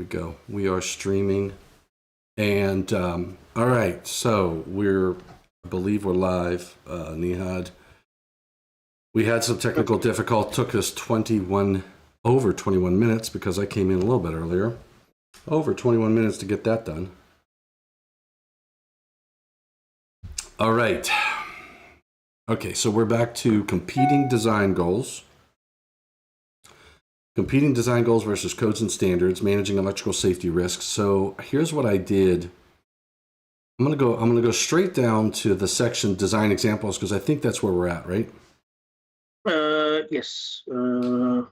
we go. We are streaming. And, all right, so I believe we're live, Nehad. We had some technical difficulty. Took us over 21 minutes because I came in a little bit earlier. Over 21 minutes to get that done. All right. Okay, so we're back to competing design goals. Competing design goals versus codes and standards, managing electrical safety risks. So here's what I did. I'm gonna go straight down to the section design examples because I think that's where we're at, right? Yes. Did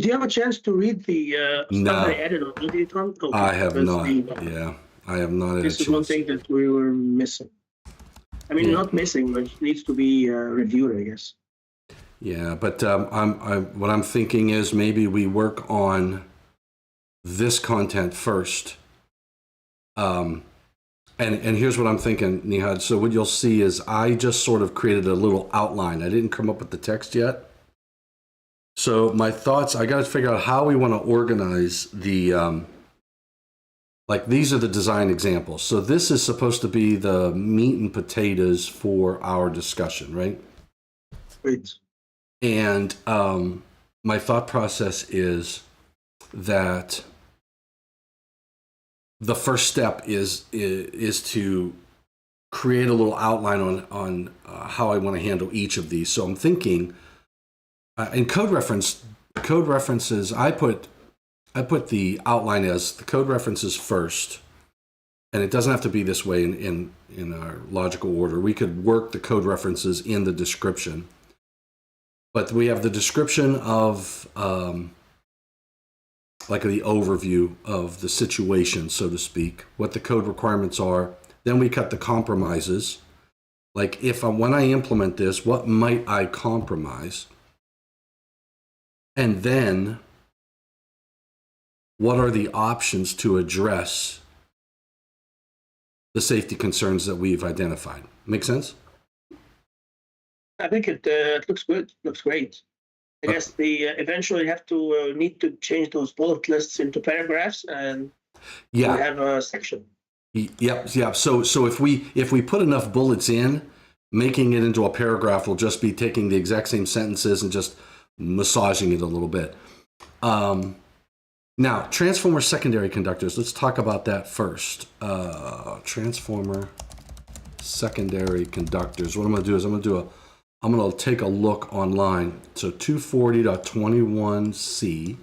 you have a chance to read the stuff that I added on Editon? Okay. I have not. Yeah, I have not. This is one thing that we were missing. I mean, not missing, but it needs to be reviewed, I guess. Yeah, but what I'm thinking is maybe we work on this content first. And here's what I'm thinking, Nehad. So what you'll see is I just sort of created a little outline. I didn't come up with the text yet. So my thoughts, I got to figure out how we want to organize the, like these are the design examples. So this is supposed to be the meat and potatoes for our discussion, right? Right. And my thought process is that the first step is to create a little outline on how I want to handle each of these. So I'm thinking in code references, I put the outline as the code references first, and it doesn't have to be this way in our logical order. We could work the code references in the description. But we have the description of like the overview of the situation, so to speak, what the code requirements are. Then we cut the compromises. Like when I implement this, what might I compromise? And then what are the options to address the safety concerns that we've identified? Make sense? I think it looks good. Looks great. I guess eventually have to need to change those bullet lists into paragraphs, and we have a section. Yep. So if we put enough bullets in, making it into a paragraph will just be taking the exact same sentences and just massaging it a little bit. Now, transformer secondary conductors. Let's talk about that first. Transformer secondary conductors. What I'm going to do is I'm going to take a look online. So 240.21c,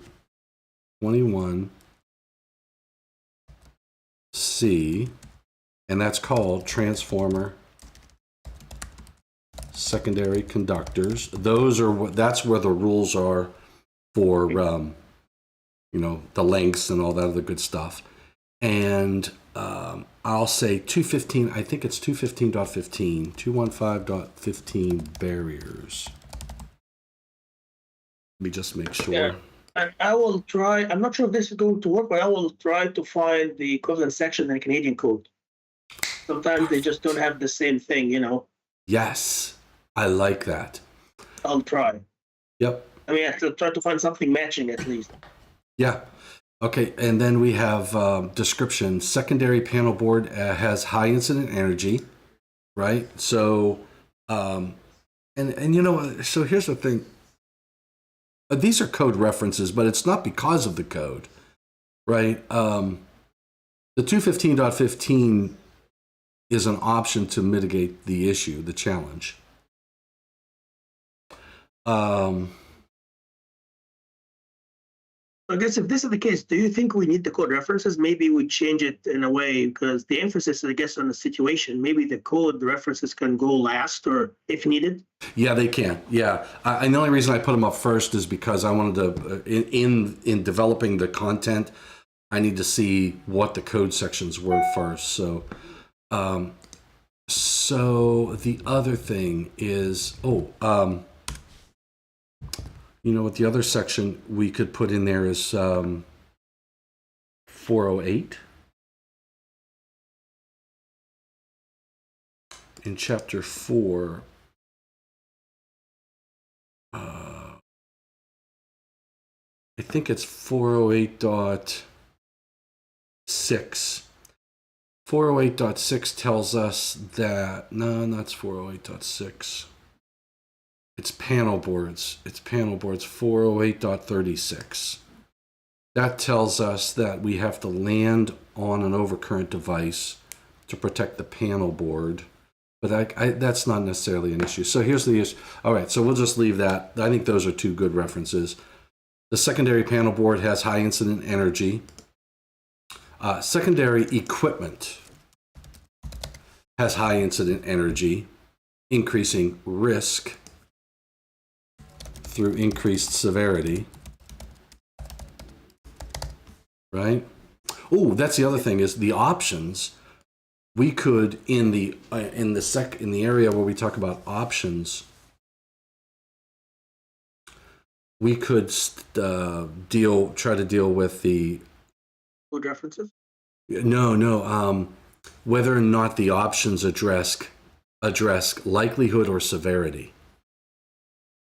21c, and that's called transformer secondary conductors. That's where the rules are for, the lengths and all that other good stuff. And I'll say 215, I think it's 215.15, 215.15 barriers. Let me just make sure. Yeah, I will try. I'm not sure if this is going to work, but I will try to find the equivalent section in Canadian code. Sometimes they just don't have the same thing, Yes, I like that. I'll try. Yep. I mean, I have to try to find something matching at least. Yeah. Okay, and then we have description. Secondary panel board has high incident energy, right? So, so here's the thing. These are code references, but it's not because of the code, right? The 215.15 is an option to mitigate the issue, the challenge. I guess if this is the case, do you think we need the code references? Maybe we change it in a way because the emphasis, I guess, on the situation. Maybe the references can go last or if needed. Yeah, they can. Yeah, and the only reason I put them up first is because I wanted to, in developing the content, I need to see what the code sections were first. So, so the other thing is, what the other section we could put in there is 408. In chapter 4, I think it's 408.6. 408.6 tells us that, no, that's 408.6. It's panel boards. It's panel boards 408.36. That tells us that we have to land on an overcurrent device to protect the panel board. But that's not necessarily an issue. So here's the issue. All right, so we'll just leave that. I think those are two good references. The secondary panel board has high incident energy. Secondary equipment has high incident energy, increasing risk through increased severity. Right? Oh, that's the other thing is the options. We could in the area where we talk about options, we could try to deal with the Code references. No. Whether or not the options address likelihood or severity,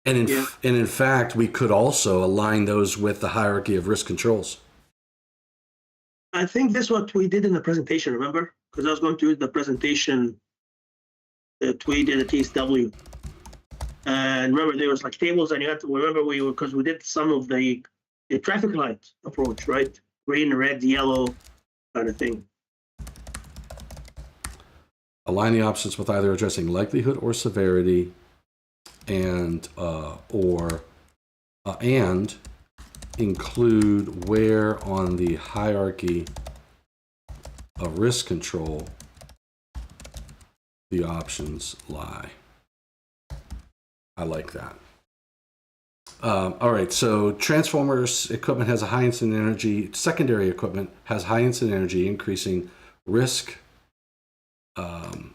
and in fact, we could also align those with the hierarchy of risk controls. I think that's what we did in the presentation. Remember, because I was going to use the presentation that we did at TSW, and remember there was like tables, and you had to remember because we did some of the traffic light approach, right? Green, red, yellow, kind of thing. Align the options with either addressing likelihood or severity, and include where on the hierarchy of risk control the options lie. I like that. All right, so transformers equipment has a high incident energy. Secondary equipment has high incident energy, increasing risk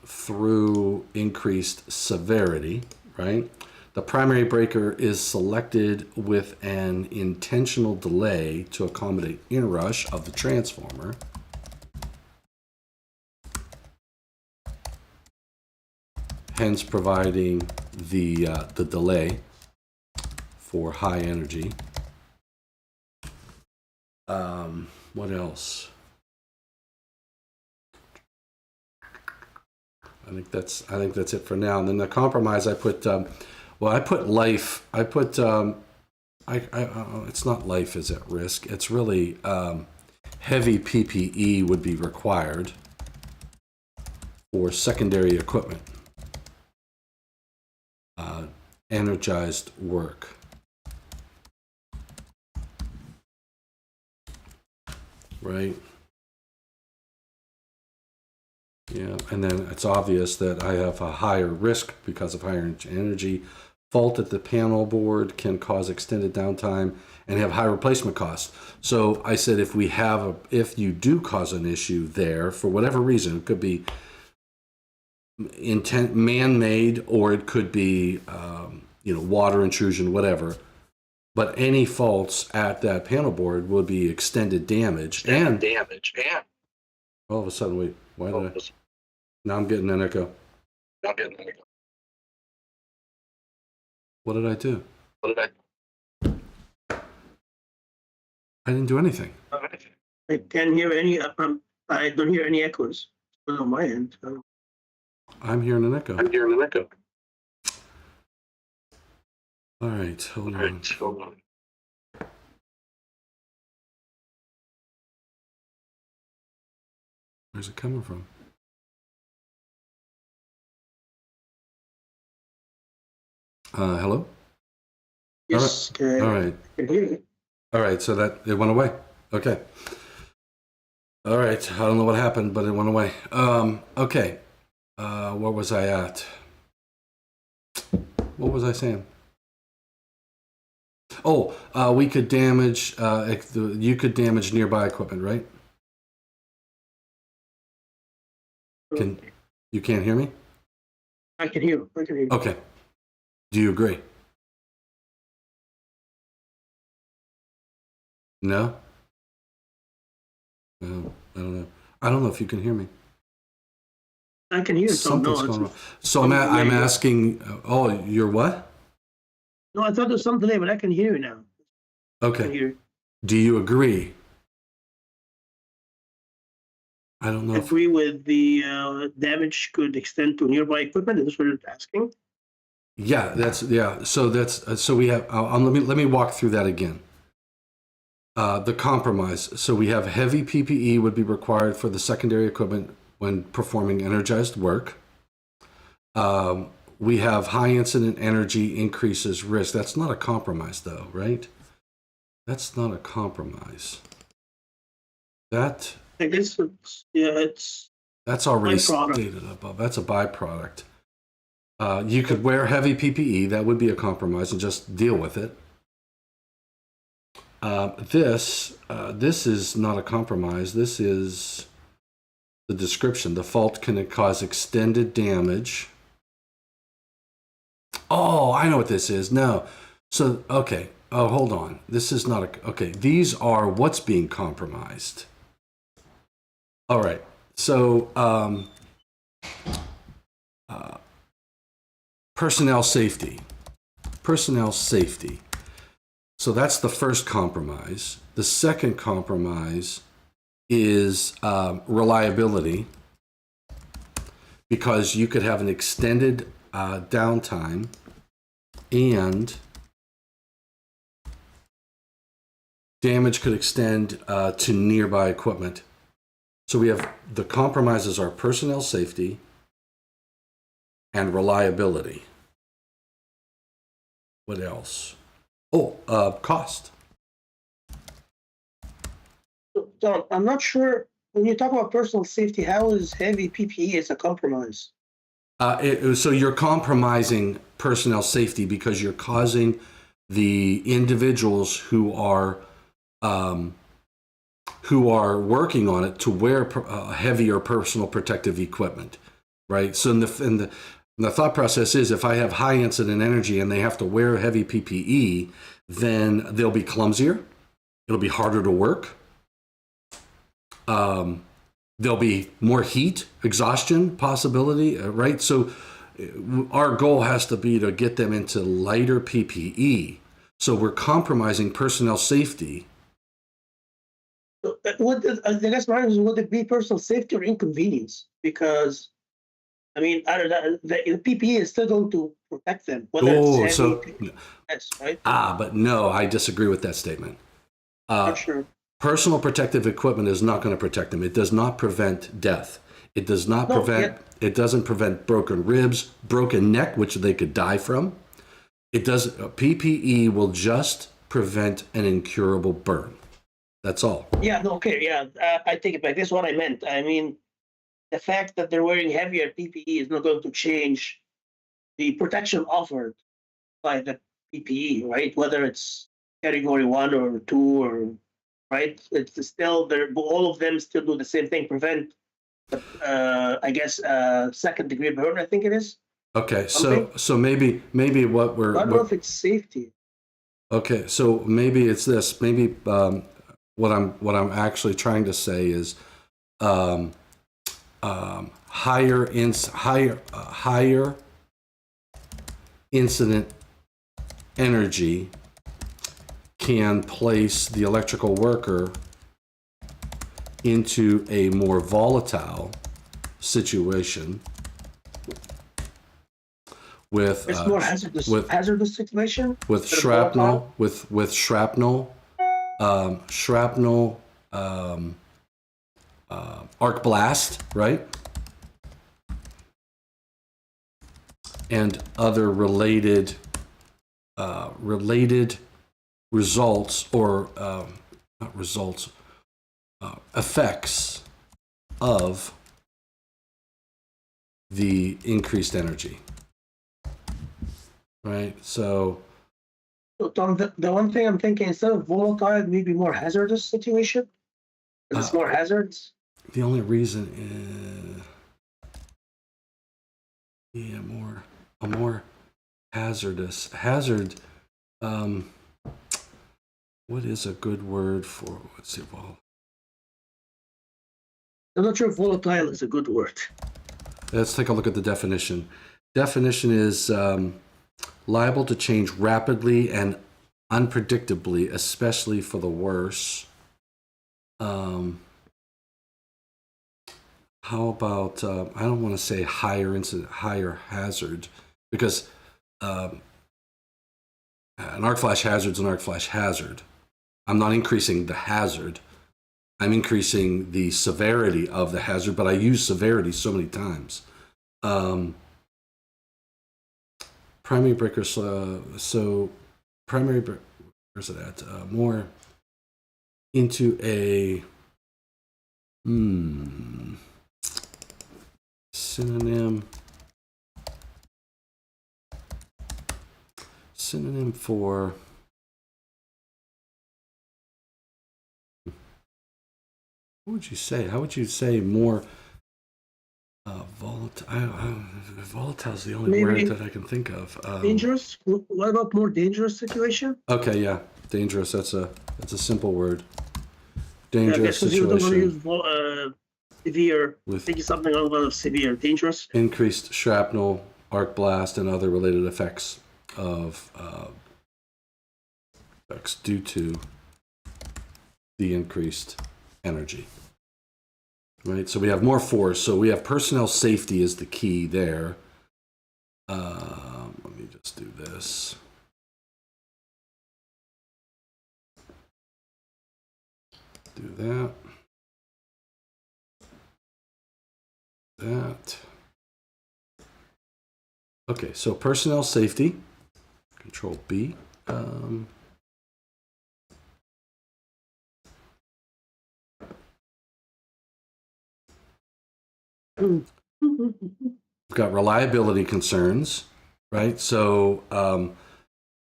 through increased severity, right? The primary breaker is selected with an intentional delay to accommodate inrush of the transformer. Hence providing the delay for high energy. What else? I think that's it for now. And then the compromise I put I put life. I put it's not life is at risk. It's really heavy PPE would be required for secondary equipment. Energized work. Right? Yeah, and then it's obvious that I have a higher risk because of higher energy. Fault at the panel board can cause extended downtime and have high replacement costs. So I said if you do cause an issue there for whatever reason, it could be man-made or it could be water intrusion, whatever. But any faults at that panel board would be extended damage. And all of a sudden, now I'm getting an echo. What did I do? I didn't do anything. I can't hear any. I don't hear any echoes on my end. I'm hearing an echo. All right, hold on. Where's it coming from? Hello? Yes. All right. I can hear you. All right, so that it went away. Okay. All right, I don't know what happened, but it went away. Okay. Where was I at? What was I saying? Oh, we could damage. You could damage nearby equipment, right? You can't hear me? I can hear you. Okay. Do you agree? No? I don't know. I don't know if you can hear me. I can hear you. Something's going wrong. So I'm asking. Oh, you're what? No, I thought there was some delay, but I can hear you now. Okay. I can hear you. Do you agree? I don't know if Agree with the damage could extend to nearby equipment. Is this what you're asking? So that's so we have. Let me walk through that again. The compromise. So we have heavy PPE would be required for the secondary equipment when performing energized work. We have high incident energy increases risk. That's not a compromise, though, right? That's not a compromise. That I guess it's that's already byproduct. stated above. That's a byproduct. You could wear heavy PPE. That would be a compromise, and just deal with it. This is not a compromise. This is the description. The fault can cause extended damage. Oh, I know what this is. No. So, okay. Oh, hold on. This is not a, okay. These are what's being compromised. All right. So, personnel safety. Personnel safety. So that's the first compromise. The second compromise is reliability, because you could have an extended downtime and damage could extend to nearby equipment. So we have the compromises are personnel safety and reliability. What else? Oh, cost. Tom, I'm not sure when you talk about personal safety, how is heavy PPE as a compromise? So you're compromising personnel safety because you're causing the individuals who are working on it to wear heavier personal protective equipment, right? So in the thought process is, if I have high incident energy and they have to wear heavy PPE, then they'll be clumsier. It'll be harder to work. There'll be more heat, exhaustion possibility, right? So our goal has to be to get them into lighter PPE. So we're compromising personnel safety. I guess my question is, would it be personal safety or inconvenience? Because I mean, I don't know, the PPE is still going to protect them, whether it's heavy. Yes, right? But no, I disagree with that statement. Not sure. Personal protective equipment is not going to protect them. It does not prevent death. It does not prevent. It doesn't prevent broken ribs, broken neck, which they could die from. It does. PPE will just prevent an incurable burn. That's all. Yeah. No. Okay. Yeah. I take it back. This is what I meant. I mean, the fact that they're wearing heavier PPE is not going to change the protection offered by the PPE, right? Whether it's category 1 or 2 or right, it's still there. All of them still do the same thing: prevent, I guess, second degree burn. I think it is. Okay, so maybe what we're. I don't know if it's safety. Okay, so maybe it's this. Maybe what I'm actually trying to say is higher incident energy can place the electrical worker into a more volatile situation with it's more hazardous situation with shrapnel shrapnel arc blast, right? And other related results or not results, effects of the increased energy, right? So Tom, the one thing I'm thinking, instead of volatile, maybe more hazardous situation. It's more hazards. The only reason is, more hazardous. What is a good word for, let's see, well, I'm not sure if volatile is a good word. Let's take a look at the definition. Definition is liable to change rapidly and unpredictably, especially for the worse. How about, I don't want to say higher incident, higher hazard, because an arc flash hazard is an arc flash hazard. I'm not increasing the hazard. I'm increasing the severity of the hazard, but I use severity so many times. Primary breakers, so primary, where's it at? More into a synonym for what would you say? How would you say more volatile? Volatile is the only word that I can think of. Dangerous? What about more dangerous situation? Okay, yeah, dangerous. That's a simple word. Dangerous situation. You don't want to use severe. With think something along the lines of severe, dangerous. Increased shrapnel, arc blast, and other related effects of effects due to the increased energy. Right, so we have more force. So we have personnel safety is the key there. Let me just do this. Do that. That. Okay, so personnel safety. Control B. We've got reliability concerns, right? So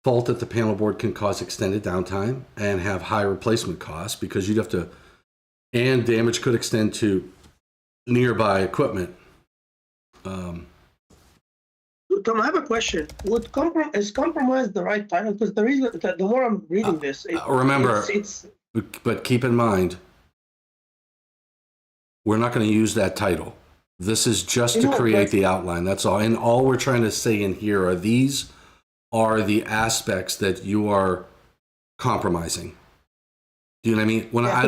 fault at the panel board can cause extended downtime and have high replacement costs because you'd have to, and damage could extend to nearby equipment. Tom, I have a question. Is compromise the right title? Because the reason that the more I'm reading this, remember, but keep in mind, we're not going to use that title. This is just to create the outline. That's all. And all we're trying to say in here are these are the aspects that you are compromising. Do you know what I mean? When I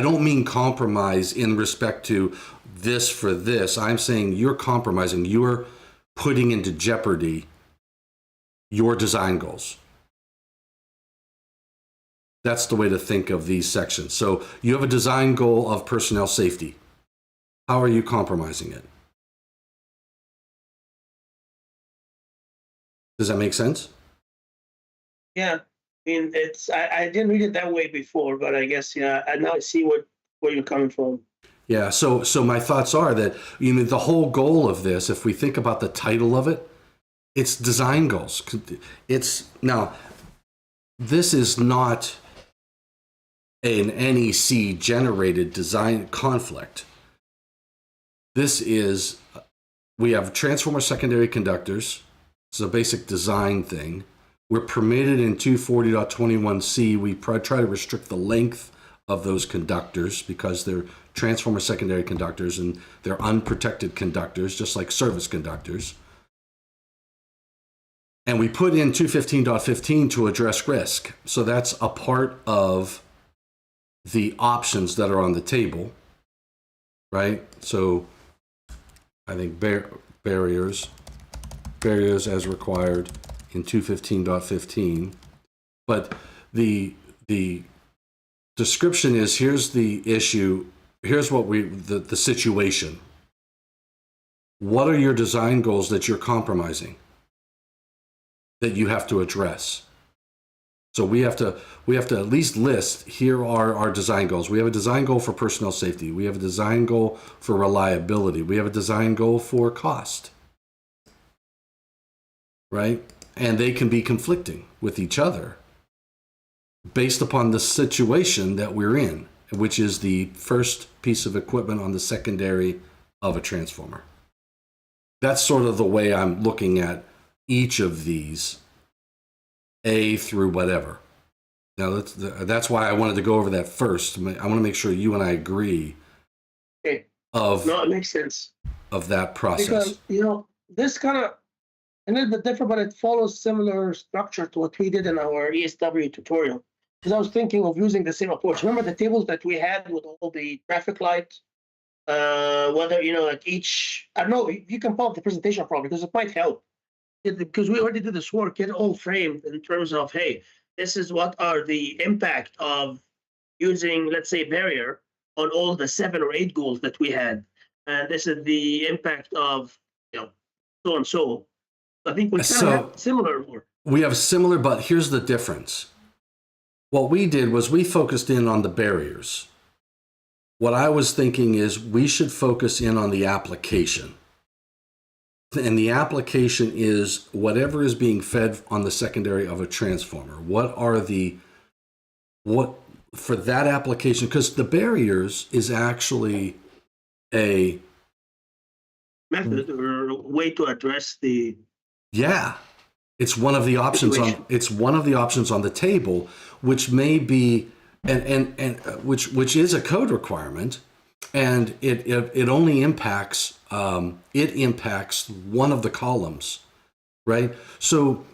don't mean compromise in respect to this for this. I'm saying you're compromising. You're putting into jeopardy your design goals. That's the way to think of these sections. So you have a design goal of personnel safety. How are you compromising it? Does that make sense? Yeah, I mean, I didn't read it that way before, but I guess I now see where you're coming from. Yeah. So my thoughts are that the whole goal of this, if we think about the title of it, it's design goals. Now, this is not an NEC generated design conflict. This is, we have transformer secondary conductors. It's a basic design thing. We're permitted in 240.21c, we try to restrict the length of those conductors because they're transformer secondary conductors and they're unprotected conductors, just like service conductors. And we put in 215.15 to address risk. So that's a part of the options that are on the table, right? So I think barriers as required in 215.15. But the description is, here's the issue, here's what the situation. What are your design goals that you're compromising that you have to address? So we have to at least list, here are our design goals. We have a design goal for personnel safety. We have a design goal for reliability. We have a design goal for cost, right? And they can be conflicting with each other based upon the situation that we're in, which is the first piece of equipment on the secondary of a transformer. That's sort of the way I'm looking at each of these, A through whatever. Now that's why I wanted to go over that first. I want to make sure you and I agree. Okay. No, it makes sense of that process. Because this kind of a little bit different, but it follows similar structure to what we did in our ESW tutorial. Because I was thinking of using the same approach. Remember the tables that we had with all the traffic lights? Whether, at each, I don't know, you can pull up the presentation probably because it might help. Because we already did this work, get it all framed in terms of, hey, this is what are the impact of using, let's say, barrier on all the 7 or 8 goals that we had. And this is the impact of, so and so. I think we kind of have similar work. We have similar, but here's the difference. What we did was we focused in on the barriers. What I was thinking is we should focus in on the application. And the application is whatever is being fed on the secondary of a transformer. What for that application, because the barriers is actually a method or way to address the. Yeah, it's one of the options on the table, which may be and which is a code requirement, and it only impacts one of the columns, right? So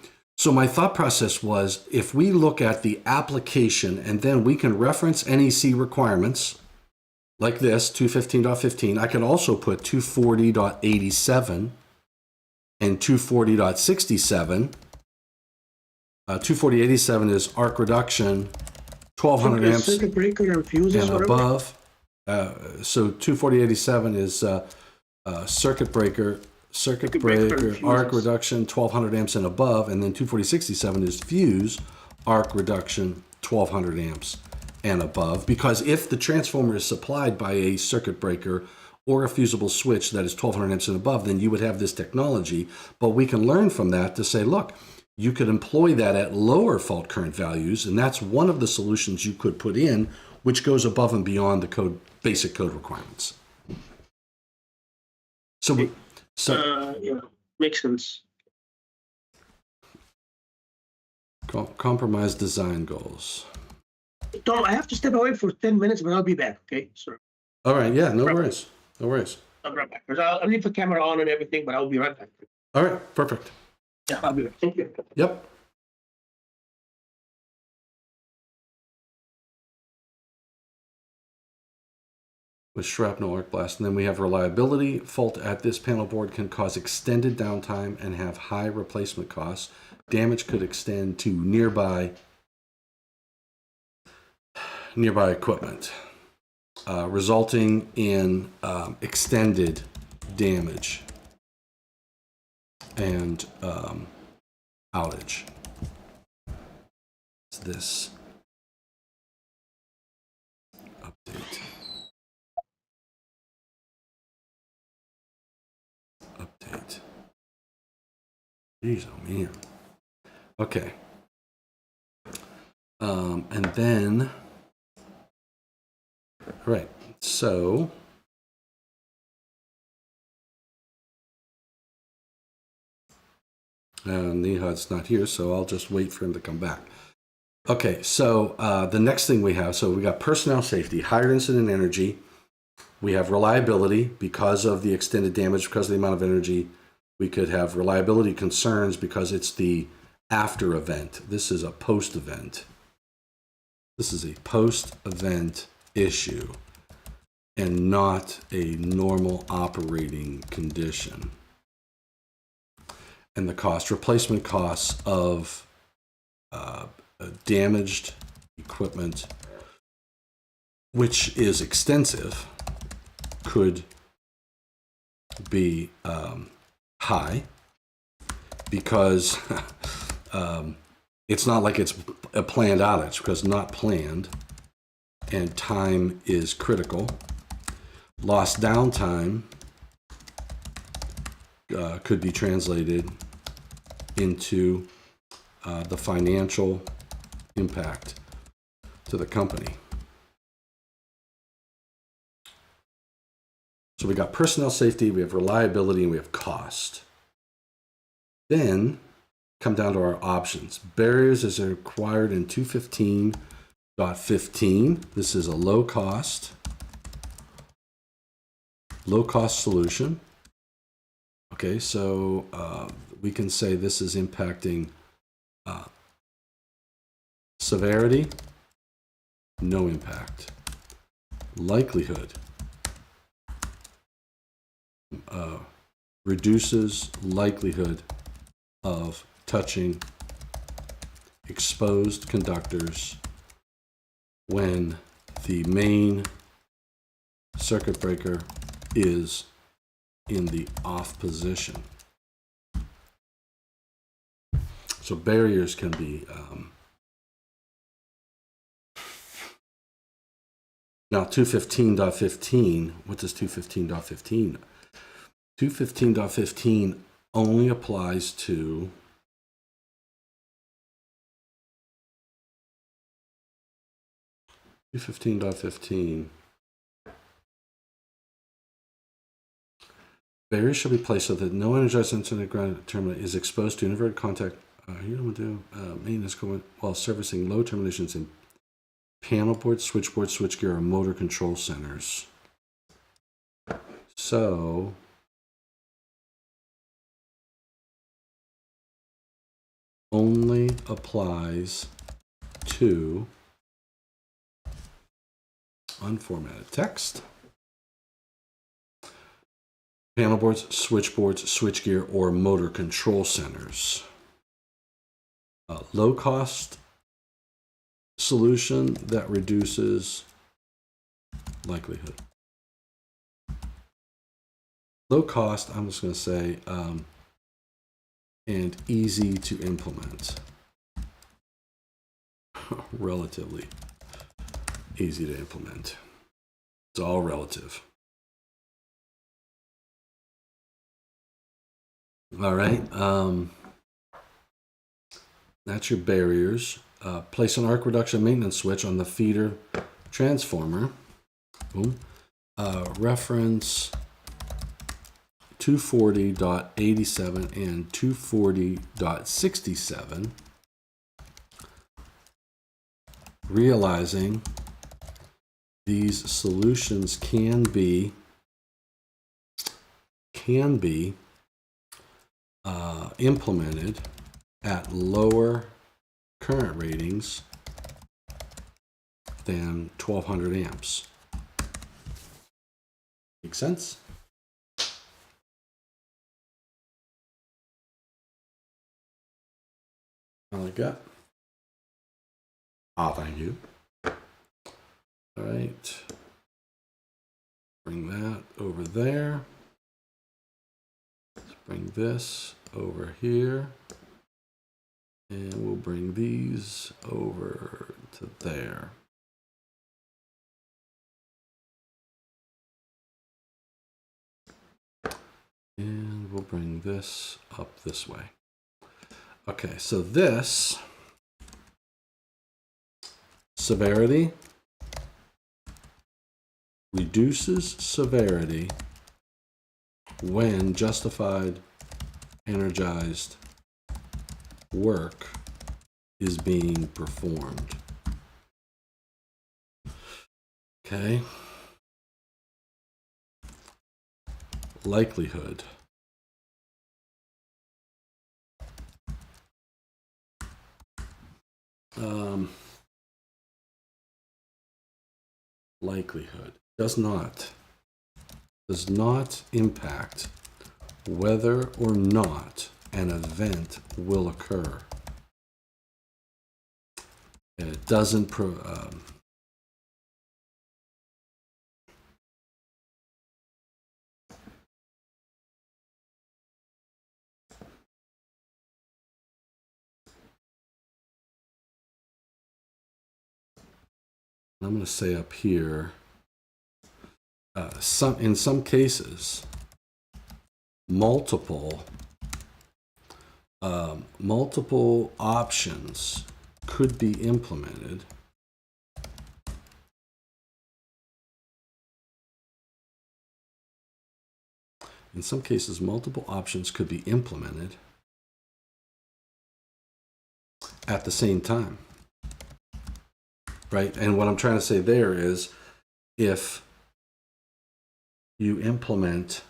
my thought process was, if we look at the application and then we can reference NEC requirements like this 215.15, I can also put 240.87 and 240.67. 240.87 is arc reduction, 1200 amps circuit breaker and fuses and above. So 240.87 is circuit breaker, arc reduction, 1200 amps and above, and then 240.67 is fuse, arc reduction, 1200 amps and above. Because if the transformer is supplied by a circuit breaker or a fusible switch that is 1200 amps and above, then you would have this technology. But we can learn from that to say, look, you could employ that at lower fault current values, and that's one of the solutions you could put in, which goes above and beyond the basic code requirements. So makes sense. Compromise design goals. Tom, I have to step away for 10 minutes, but I'll be back. Okay, sorry. All right. Yeah. No worries. No worries. I'll be right back. I'll leave the camera on and everything, but I'll be right back. All right. Perfect. Yeah, I'll be back. Thank you. Yep. With shrapnel arc blast. And then we have reliability. Fault at this panel board can cause extended downtime and have high replacement costs. Damage could extend to nearby equipment, resulting in extended damage and outage. It's this update. Jeez, oh man. Okay. And then, all right, so Nehad's not here, so I'll just wait for him to come back. Okay, so the next thing we have, so we got personnel safety, higher incident energy. We have reliability because of the extended damage, because of the amount of energy. We could have reliability concerns because it's the after event. This is a post event. This is a post-event issue and not a normal operating condition. And the replacement costs of damaged equipment, which is extensive, could be high because it's not like it's a planned outage, because not planned, and time is critical. Lost downtime could be translated into the financial impact to the company. So we got personnel safety, we have reliability, and we have cost. Then come down to our options. Barriers is required in 215.15. This is a low cost solution. Okay, so we can say this is impacting severity, no impact. Likelihood, reduces likelihood of touching exposed conductors when the main circuit breaker is in the off position. So barriers can be now 215.15. What does 215.15? 215.15 only applies to barriers shall be placed so that no energized internet ground terminal is exposed to inverted contact. Maintenance equipment while servicing low terminations in panel board, switchboard, switchgear, or motor control centers. So only applies to unformatted text, panel boards, switchboards, switchgear, or motor control centers. Low cost solution that reduces likelihood. Low cost, I'm just going to say, and easy to implement. Relatively easy to implement. It's all relative. All right. That's your barriers. Place an arc reduction maintenance switch on the feeder transformer. Boom. Reference 240.87 and 240.67. Realizing these solutions can be implemented at lower current ratings than 1200 amps. Make sense? I like that. Thank you. All right. Bring that over there. Let's bring this over here. And we'll bring these over to there. And we'll bring this up this way. Okay, so this severity reduces severity when justified energized work is being performed. Okay. Likelihood. Likelihood does not impact whether or not an event will occur. And it doesn't I'm going to say up here, in some cases, multiple options could be implemented at the same time. Right? And what I'm trying to say there is, if you implement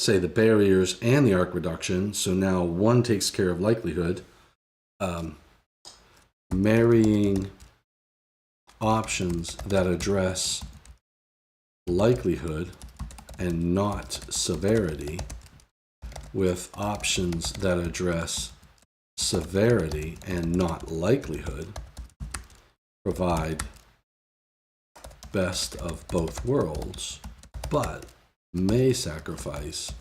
say the barriers and the arc reduction. So now one takes care of likelihood. Marrying options that address likelihood and not severity with options that address severity and not likelihood provide best of both worlds, but may sacrifice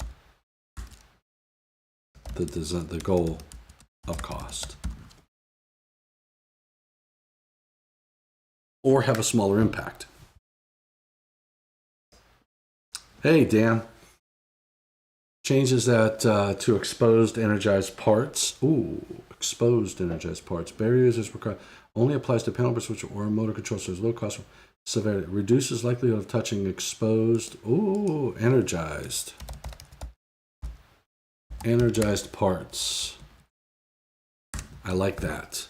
the goal of cost or have a smaller impact. Hey, Dan. Changes that to exposed energized parts. Ooh, exposed energized parts. Barriers is required. Only applies to panel switch or motor control, so there's low cost. Severity reduces likelihood of touching exposed. Ooh, energized. Energized parts. I like that.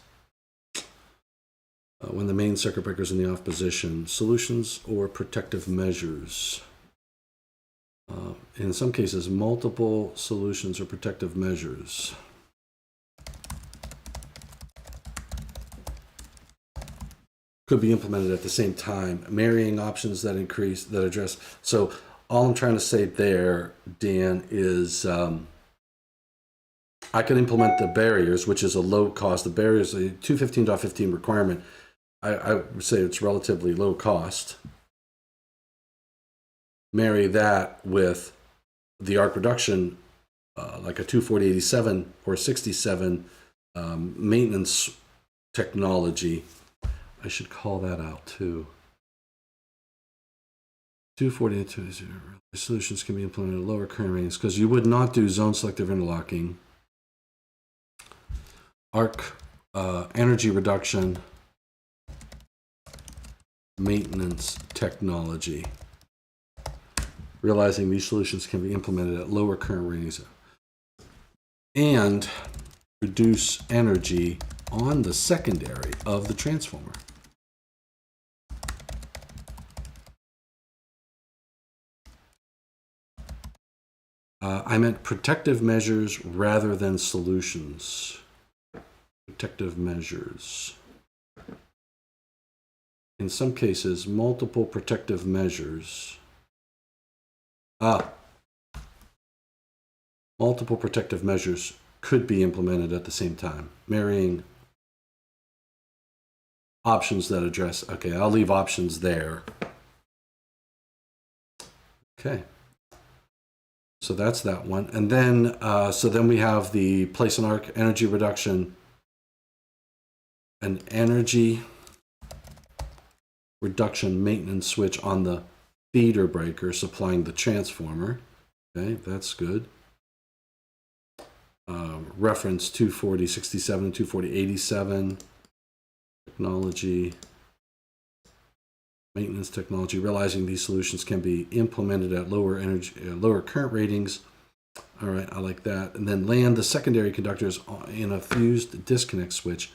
When the main circuit breaker is in the off position. Solutions or protective measures. In some cases, multiple solutions or protective measures. Could be implemented at the same time. Marrying options that address. So all I'm trying to say there, Dan, is I could implement the barriers, which is a low cost. The barriers, the 215.15 requirement, I would say it's relatively low cost. Marry that with the arc reduction, like a 240-87 or 67 maintenance technology. I should call that out too. 240 solutions can be implemented at lower current ratings because you would not do zone selective interlocking. Arc energy reduction maintenance technology. Realizing these solutions can be implemented at lower current ratings and reduce energy on the secondary of the transformer. I meant protective measures rather than solutions. Protective measures. In some cases, multiple protective measures. Multiple protective measures could be implemented at the same time. Marrying options that address, okay, I'll leave options there. Okay. So that's that one. And then, so then we have the place and arc energy reduction, an energy reduction maintenance switch on the feeder breaker supplying the transformer. Okay, that's good. Reference 240-67, 240-87. Technology, maintenance technology. Realizing these solutions can be implemented at lower lower current ratings. All right, I like that. And then land the secondary conductors in a fused disconnect switch.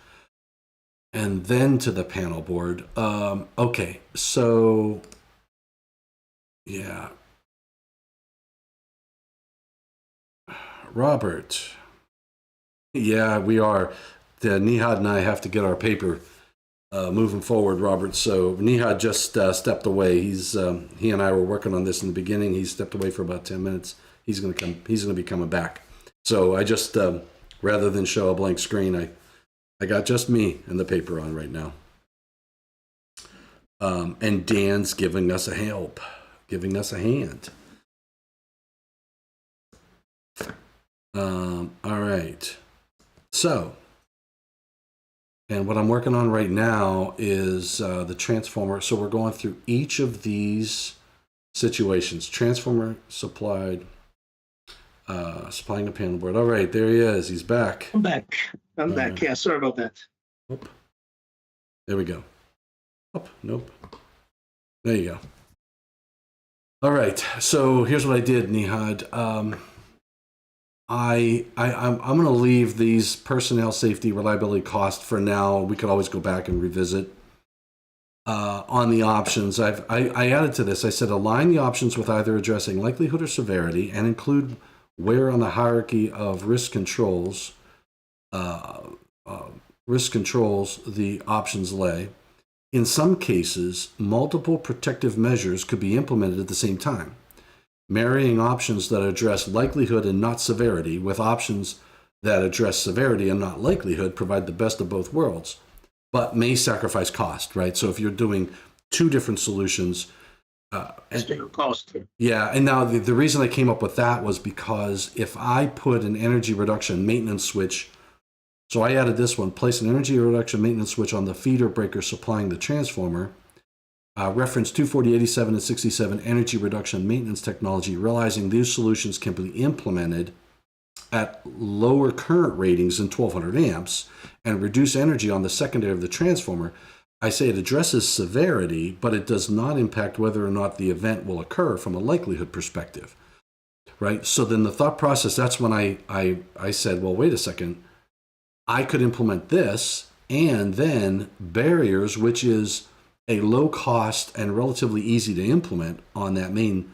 And then to the panel board. Okay, so yeah. Robert. Yeah, we are. Nehad and I have to get our paper moving forward, Robert. So Nehad just stepped away. He and I were working on this in the beginning. He stepped away for about 10 minutes. He's going to be coming back. So I just, rather than show a blank screen, I got just me and the paper on right now. And Dan's giving us a hand. All right. So, and what I'm working on right now is the transformer. So we're going through each of these situations. Transformer supplied, supplying a panel board. All right, there he is. He's back. I'm back. Yeah, sorry about that. Oh, there we go. Oh, nope. There you go. All right. So here's what I did, Nehad. I'm going to leave these personnel safety reliability costs for now. We could always go back and revisit. on the options, I added to this. I said align the options with either addressing likelihood or severity, and include where on the hierarchy of risk controls the options lay. In some cases, multiple protective measures could be implemented at the same time. Marrying options that address likelihood and not severity with options that address severity and not likelihood provide the best of both worlds, but may sacrifice cost, right? So if you're doing two different solutions, cost. Yeah, and now the reason I came up with that was because if I put an energy reduction maintenance switch, so I added this one, place an energy reduction maintenance switch on the feeder breaker supplying the transformer, reference 24087 and 67 energy reduction maintenance technology, realizing these solutions can be implemented at lower current ratings than 1200 amps and reduce energy on the secondary of the transformer. I say it addresses severity, but it does not impact whether or not the event will occur from a likelihood perspective, right? So then the thought process, that's when I said, well, wait a second, I could implement this and then barriers, which is a low cost and relatively easy to implement on the main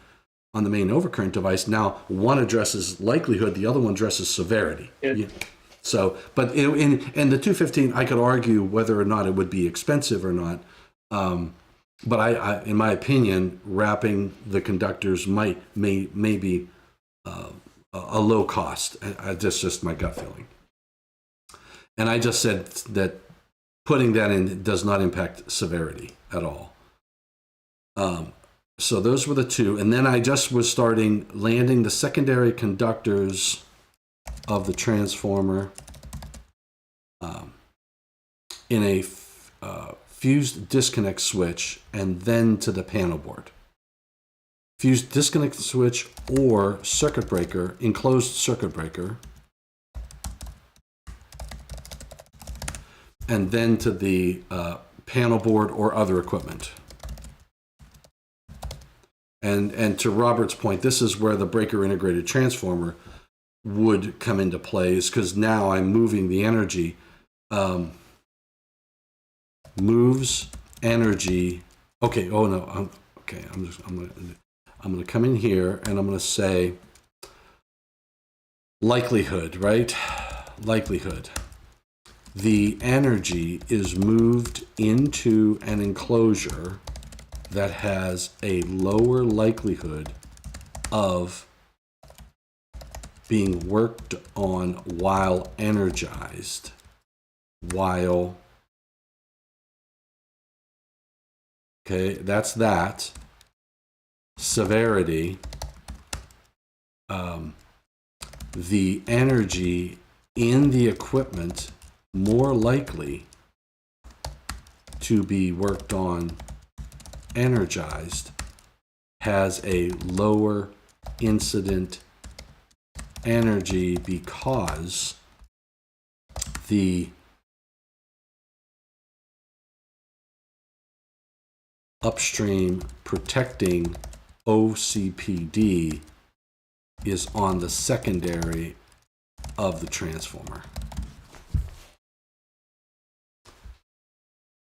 overcurrent device. Now one addresses likelihood, the other one addresses severity. Yeah. So, but in the 215, I could argue whether or not it would be expensive or not. But I, in my opinion, wrapping the conductors may be a low cost. That's just my gut feeling. And I just said that putting that in does not impact severity at all. So those were the two. And then I just was landing the secondary conductors of the transformer in a fused disconnect switch and then to the panel board. Fused disconnect switch or circuit breaker, enclosed circuit breaker, and then to the panel board or other equipment. And to Robert's point, this is where the breaker integrated transformer would come into play, is because now I'm moving the energy, moves energy. Okay. Oh no. I'm gonna come in here and I'm gonna say likelihood, right? Likelihood. The energy is moved into an enclosure that has a lower likelihood of being worked on while energized, okay, that's that. Severity, the energy in the equipment more likely to be worked on energized has a lower incident energy because the upstream protecting OCPD is on the secondary of the transformer.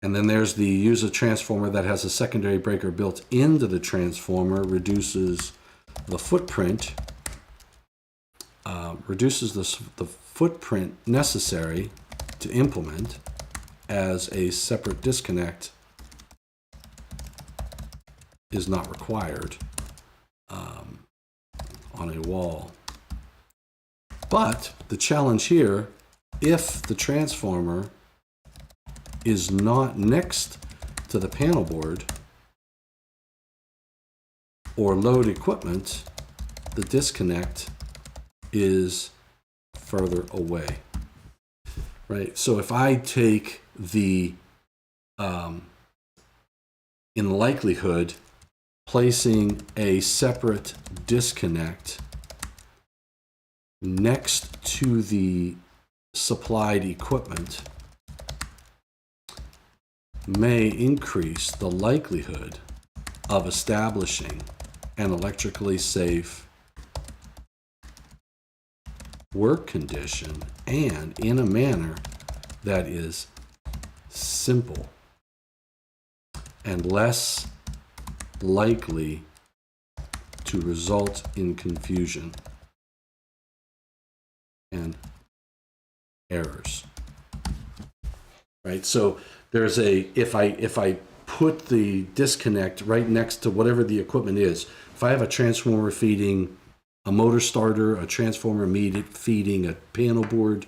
And then there's the use of transformer that has a secondary breaker built into the transformer, reduces the footprint, the footprint necessary to implement as a separate disconnect is not required on a wall. But the challenge here, if the transformer is not next to the panel board or load equipment, the disconnect is further away, right? So if I take the, in likelihood, placing a separate disconnect next to the supplied equipment may increase the likelihood of establishing an electrically safe work condition and in a manner that is simple. and less likely to result in confusion and errors. Right? So there's a, if I put the disconnect right next to whatever the equipment is, if I have a transformer feeding a motor starter, a transformer feeding a panel board,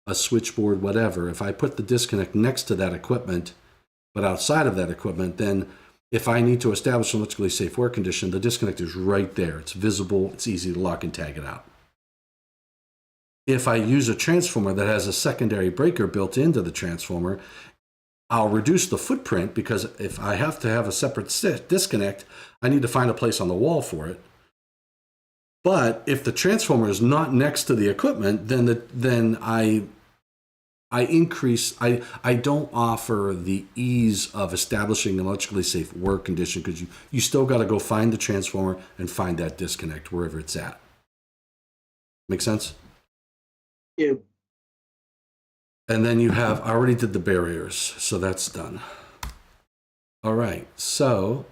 a switchboard, whatever, if I put the disconnect next to that equipment, but outside of that equipment, then if I need to establish an electrically safe work condition, the disconnect is right there. It's visible. It's easy to lock and tag it out. If I use a transformer that has a secondary breaker built into the transformer, I'll reduce the footprint, because if I have to have a separate disconnect, I need to find a place on the wall for it. But if the transformer is not next to the equipment, then I don't offer the ease of establishing an electrically safe work condition, because you still got to go find the transformer and find that disconnect wherever it's at. Make sense? Yeah. And then you have, I already did the barriers, so that's done. All right, so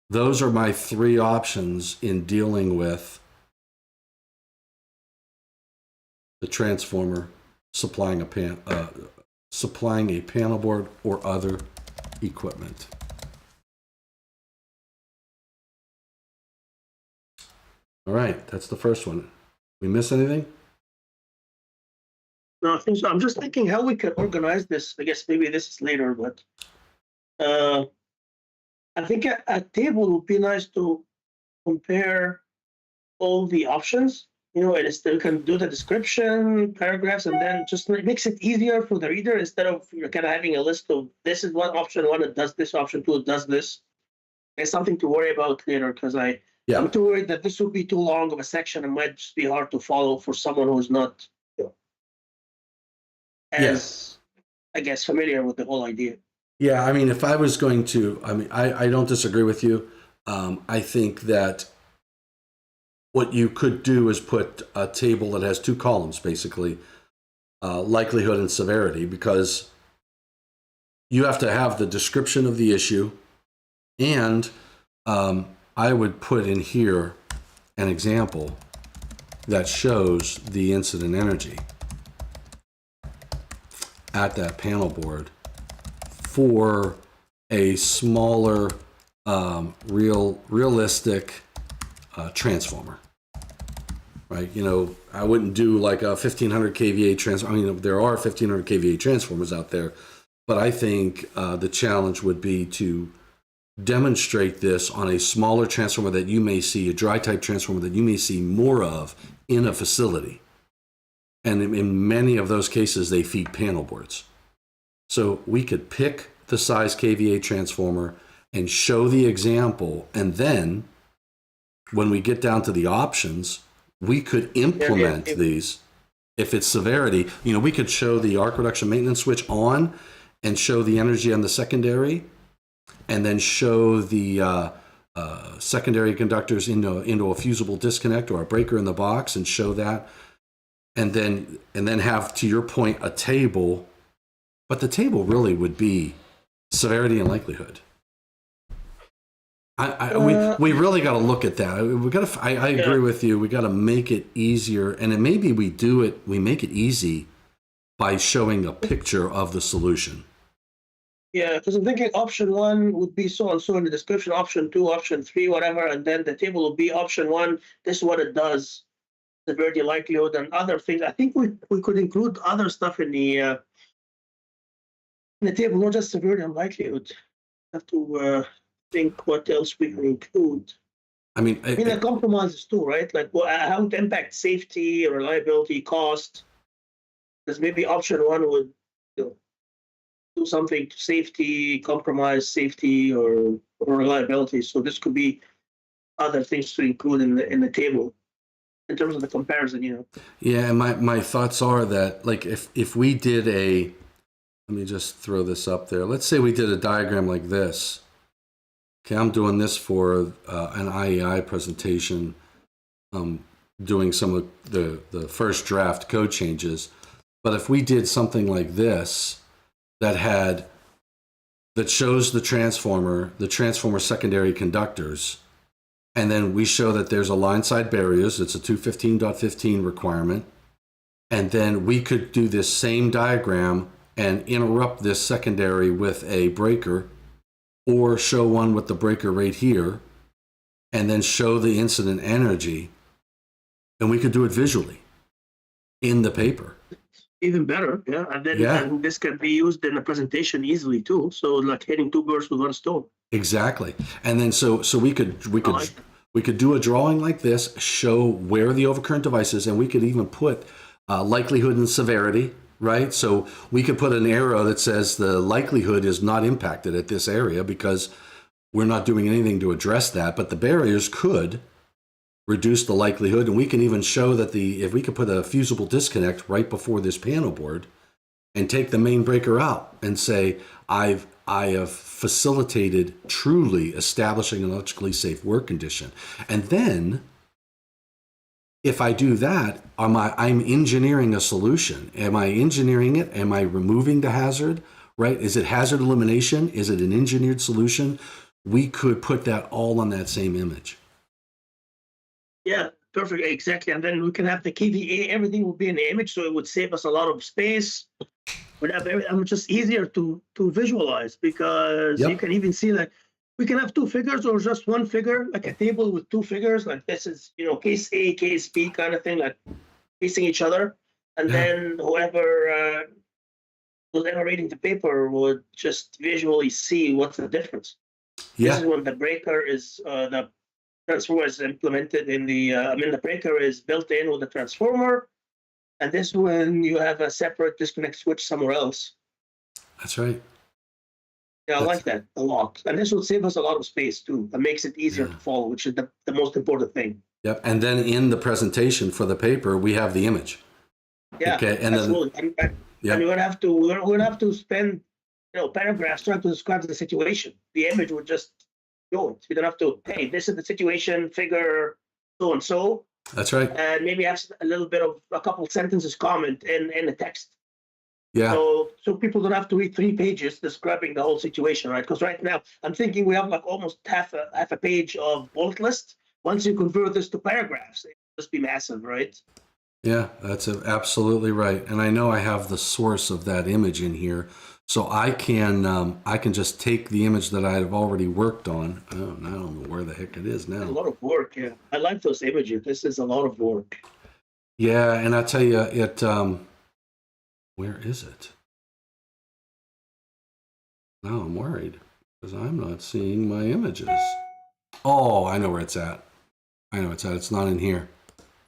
those are my three options in dealing with the transformer supplying a panel board or other equipment. All right, that's the first one. We miss anything? No, I think so. I'm just thinking how we can organize this. I guess maybe this is later, but I think a table would be nice to compare all the options. You know, and still can do the description, paragraphs, and then just it makes it easier for the reader instead of you're kind of having a list of this is what option one, it does this, option two, it does this. It's something to worry about later, because I'm too worried that this would be too long of a section and might just be hard to follow for someone who's not, you know, as I guess familiar with the whole idea. Yeah, I mean, if I was going to, I mean, I don't disagree with you. I think that what you could do is put a table that has two columns, basically, likelihood and severity, because you have to have the description of the issue, and I would put in here an example that shows the incident energy at that panel board for a smaller, realistic transformer, right? You know, I wouldn't do like a 1500 kVA transformer. I mean, there are 1500 kVA transformers out there, but I think the challenge would be to demonstrate this on a smaller transformer that you may see, a dry type transformer that you may see more of in a facility. And in many of those cases, they feed panel boards. So we could pick the size kVA transformer and show the example, and then when we get down to the options, we could implement these. If it's severity, you know, we could show the arc reduction maintenance switch on and show the energy on the secondary, and then show the secondary conductors into a fusible disconnect or a breaker in the box, and show that, and then have, to your point, a table. But the table really would be severity and likelihood. We really got to look at that. We got to. I agree with you. We got to make it easier, and then maybe we make it easy by showing a picture of the solution. Yeah, because I'm thinking option one would be so and so in the description, option two, option three, whatever, and then the table will be option one. This is what it does, severity, likelihood, and other things. I think we could include other stuff in the table, not just severity and likelihood. Have to think what else we can include. I mean, the compromises too, right? Like how it impacts safety, reliability, cost. Because maybe option one would do something to safety, compromise safety or reliability. So this could be other things to include in the table in terms of the comparison, you know. Yeah, and my thoughts are that, like, if we did let me just throw this up there. Let's say we did a diagram like this. Okay, I'm doing this for an IEI presentation, doing some of the first draft code changes. But if we did something like this that had that shows the transformer secondary conductors, and then we show that there's a line side barriers. It's a 215.15 requirement. And then we could do this same diagram and interrupt this secondary with a breaker, or show one with the breaker right here, and then show the incident energy. And we could do it visually in the paper. Even better, yeah. And then and this can be used in a presentation easily too. So like hitting two birds with one stone. Exactly. And then so we could do a drawing like this, show where the overcurrent device is, and we could even put likelihood and severity, right? So we could put an arrow that says the likelihood is not impacted at this area because we're not doing anything to address that, but the barriers could reduce the likelihood. And we can even show that if we could put a fusible disconnect right before this panel board and take the main breaker out and say, I have facilitated truly establishing an electrically safe work condition. And then if I do that, I'm engineering a solution. Am I engineering it? Am I removing the hazard, right? Is it hazard elimination? Is it an engineered solution? We could put that all on that same image. Yeah, perfect, exactly. And then we can have the KVA, everything will be in the image, so it would save us a lot of space. Would have everything just easier to visualize, because you can even see like we can have two figures or just one figure, like a table with two figures, like this is, case A, case B kind of thing, like facing each other. And then whoever reading the paper would just visually see what's the difference. This is when the breaker is the transformer is implemented in the breaker is built in with the transformer, and this when you have a separate disconnect switch somewhere else. That's right. Yeah, I like that a lot, and this will save us a lot of space too. It makes it easier to follow, which is the most important thing. Yep. And then in the presentation for the paper, we have the image. Yeah, okay. And absolutely. And we're gonna have to spend paragraphs trying to describe the situation. The image would just show it. You don't have to, hey, this is the situation, figure so and so. That's right. And maybe have a little bit of a couple sentences comment in the text. Yeah. So people don't have to read 3 pages describing the whole situation, right? Because right now I'm thinking we have like almost half a page of bullet list. Once you convert this to paragraphs, it will just be massive, right? Yeah, that's absolutely right. And I know I have the source of that image in here, so I can just take the image that I have already worked on. I don't know where the heck it is now. It's a lot of work. Yeah, I like those images. This is a lot of work. Yeah, and I tell you, it. Where is it? Now I'm worried because I'm not seeing my images. Oh, I know where it's at. It's not in here.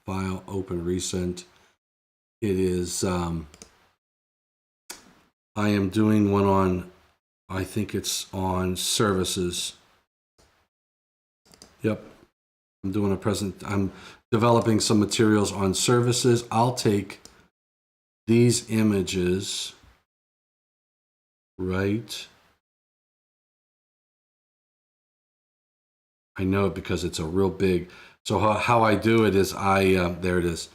File, open, recent. It is, I am doing one on, I think it's on services. Yep. I'm developing some materials on services. I'll take these images, right? I know it because it's a real big. So how I do it is there it is.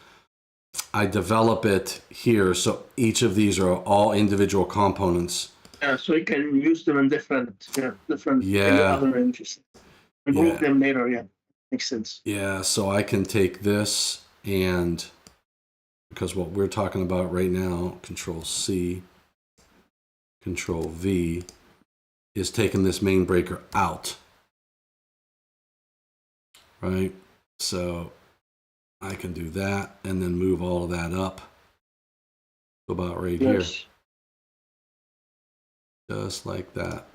I develop it here. So each of these are all individual components. Yeah, so you can use them in different other images. Remove them later, yeah. Makes sense. Yeah, so I can take this and, because what we're talking about right now, Control C, Control V, is taking this main breaker out. Right? So I can do that and then move all of that up to about right here. Just like that.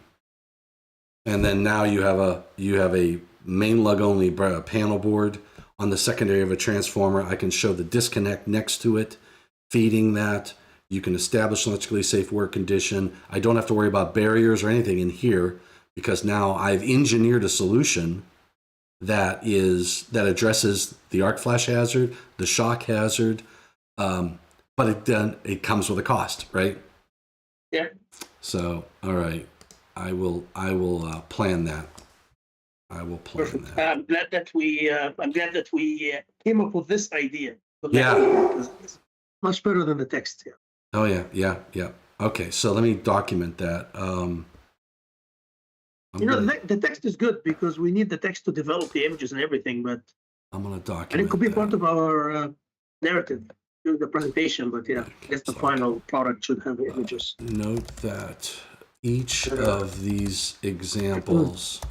And then now you have a main lug only panel board on the secondary of a transformer. I can show the disconnect next to it, feeding that. You can establish an electrically safe work condition. I don't have to worry about barriers or anything in here because now I've engineered a solution that addresses the arc flash hazard, the shock hazard, but it comes with a cost, right? Yeah. So, all right, I will plan that. I will plan Perfect. that. I'm glad that we came up with this idea. Yeah. It's much better than the text. Yeah. Oh yeah. Okay, so let me document that. The text is good because we need the text to develop the images and everything, but I'm going to document and it could be that. part of our narrative during the presentation. But yeah, I guess the final product should have images. Note that each of these examples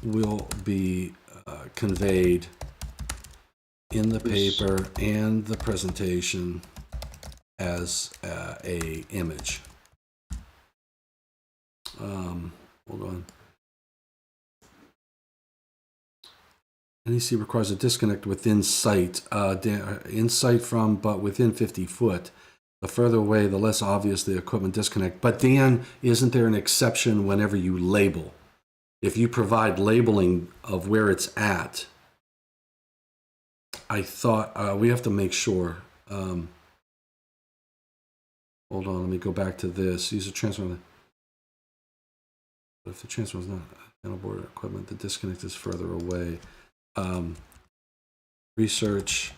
will be conveyed in the paper and the presentation as a image. Hold on. NEC requires a disconnect within sight, in sight from, but within 50 foot. The further away, the less obvious the equipment disconnect. But Dan, isn't there an exception whenever you label? If you provide labeling of where it's at, I thought we have to make sure. Hold on, let me go back to this. Use a transformer. But if the transformer is not panel board equipment, the disconnect is further away. Research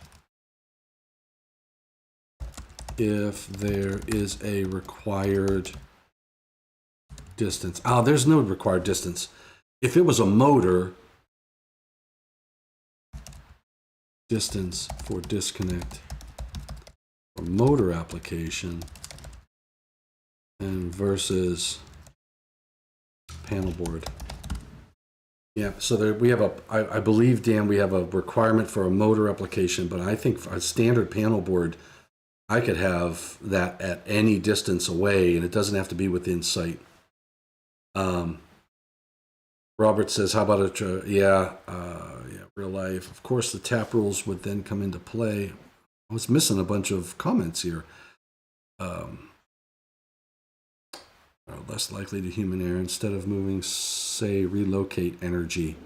if there is a required distance. There's no required distance. If it was a motor, distance for disconnect or motor application and versus panel board. Yeah, so there we have I believe, Dan, we have a requirement for a motor application, but I think for a standard panel board, I could have that at any distance away, and it doesn't have to be within sight. Robert says, how about real life? Of course, the tap rules would then come into play. I was missing a bunch of comments here. Less likely to human error instead of moving, say, relocate energy.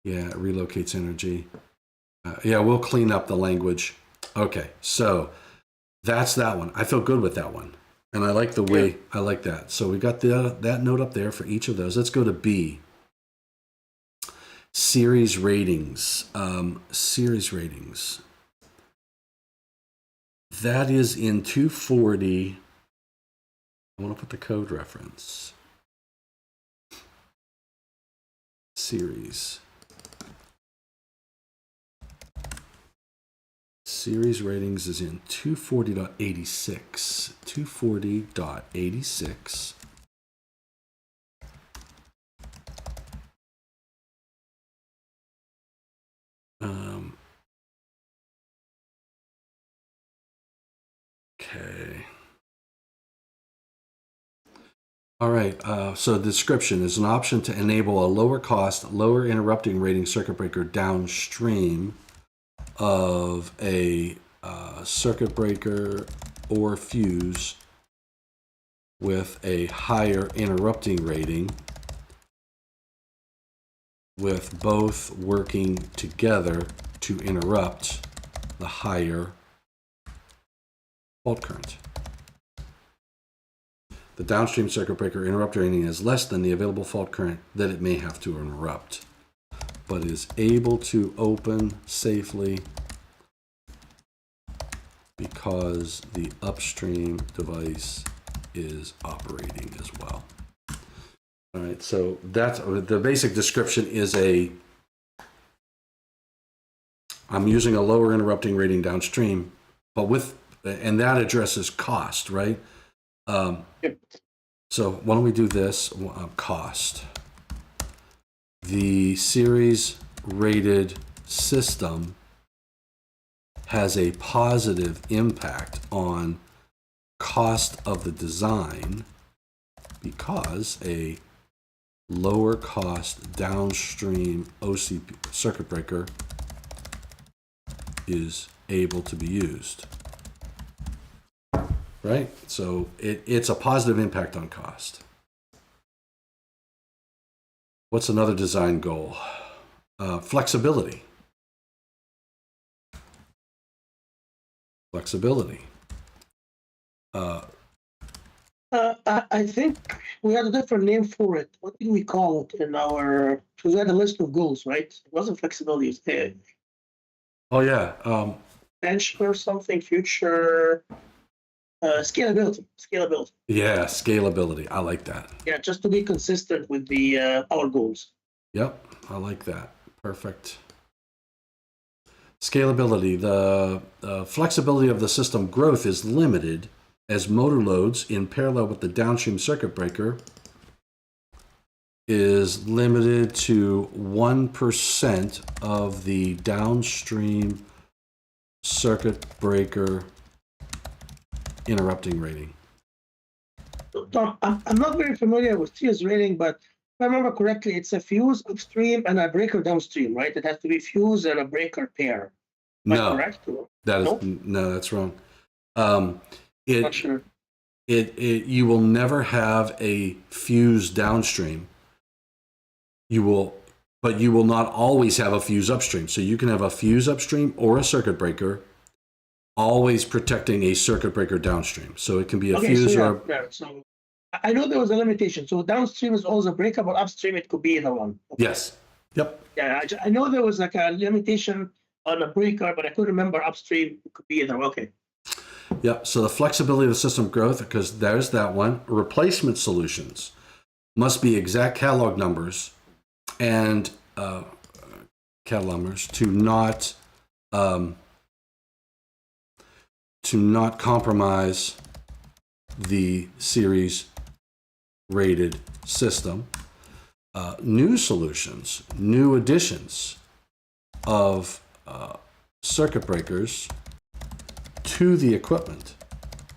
Yeah, it relocates energy. We'll clean up the language. Okay, so that's that one. I feel good with that one. And I like the way, I like that. So we got that note up there for each of those. Let's go to B. Series ratings. Series ratings. That is in 240. I want to put the code reference. Series. Series ratings is in 240.86. 240.86. Okay. All right, so the description is an option to enable a lower cost, lower interrupting rating circuit breaker downstream of a circuit breaker or fuse with a higher interrupting rating, with both working together to interrupt the higher fault current. The downstream circuit breaker interrupt rating is less than the available fault current that it may have to interrupt, but is able to open safely because the upstream device is operating as well. All right, so that's the basic description is I'm using a lower interrupting rating downstream, but and that addresses cost, right? So why don't we do this? Cost. The series rated system has a positive impact on cost of the design because a lower cost downstream OCP circuit breaker is able to be used. Right? So it's a positive impact on cost. What's another design goal? Flexibility. Flexibility. I think we had a different name for it. What did we call it in our? Because we had a list of goals, right? It wasn't flexibility. It was Oh yeah. bench or something. Future. Scalability. Yeah, scalability. I like that. Yeah, just to be consistent with the our goals. Yep, I like that. Perfect. Scalability. The flexibility of the system growth is limited as motor loads in parallel with the downstream circuit breaker is limited to 1% of the downstream circuit breaker interrupting rating. So, Tom, I'm not very familiar with fuse rating, but if I remember correctly, it's a fuse upstream and a breaker downstream, right? It has to be fuse and a breaker pair. Am I correct? That is no, that's wrong. Not sure. You will never have a fuse downstream. But you will not always have a fuse upstream. So you can have a fuse upstream or a circuit breaker, always protecting a circuit breaker downstream. So it can be a fuse or. So I know there was a limitation. So downstream is always a breaker, but upstream it could be either one. Okay. Yes. Yep. Yeah, I know there was like a limitation on a breaker, but I couldn't remember upstream it could be either. Okay. Yep. So the flexibility of the system growth, because there's that one. Replacement solutions must be exact catalog numbers and catalog numbers to not compromise the series rated system. New solutions, new additions of circuit breakers to the equipment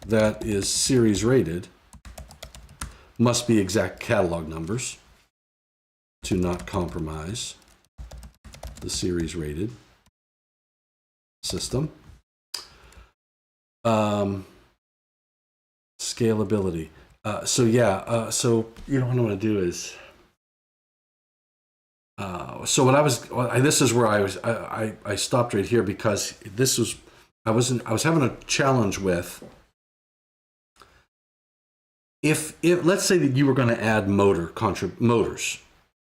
that is series rated must be exact catalog numbers to not compromise the series rated system. Scalability. So you know what I'm going to do is so what this is where I stopped right here, because this was I was having a challenge with if let's say that you were going to add motors,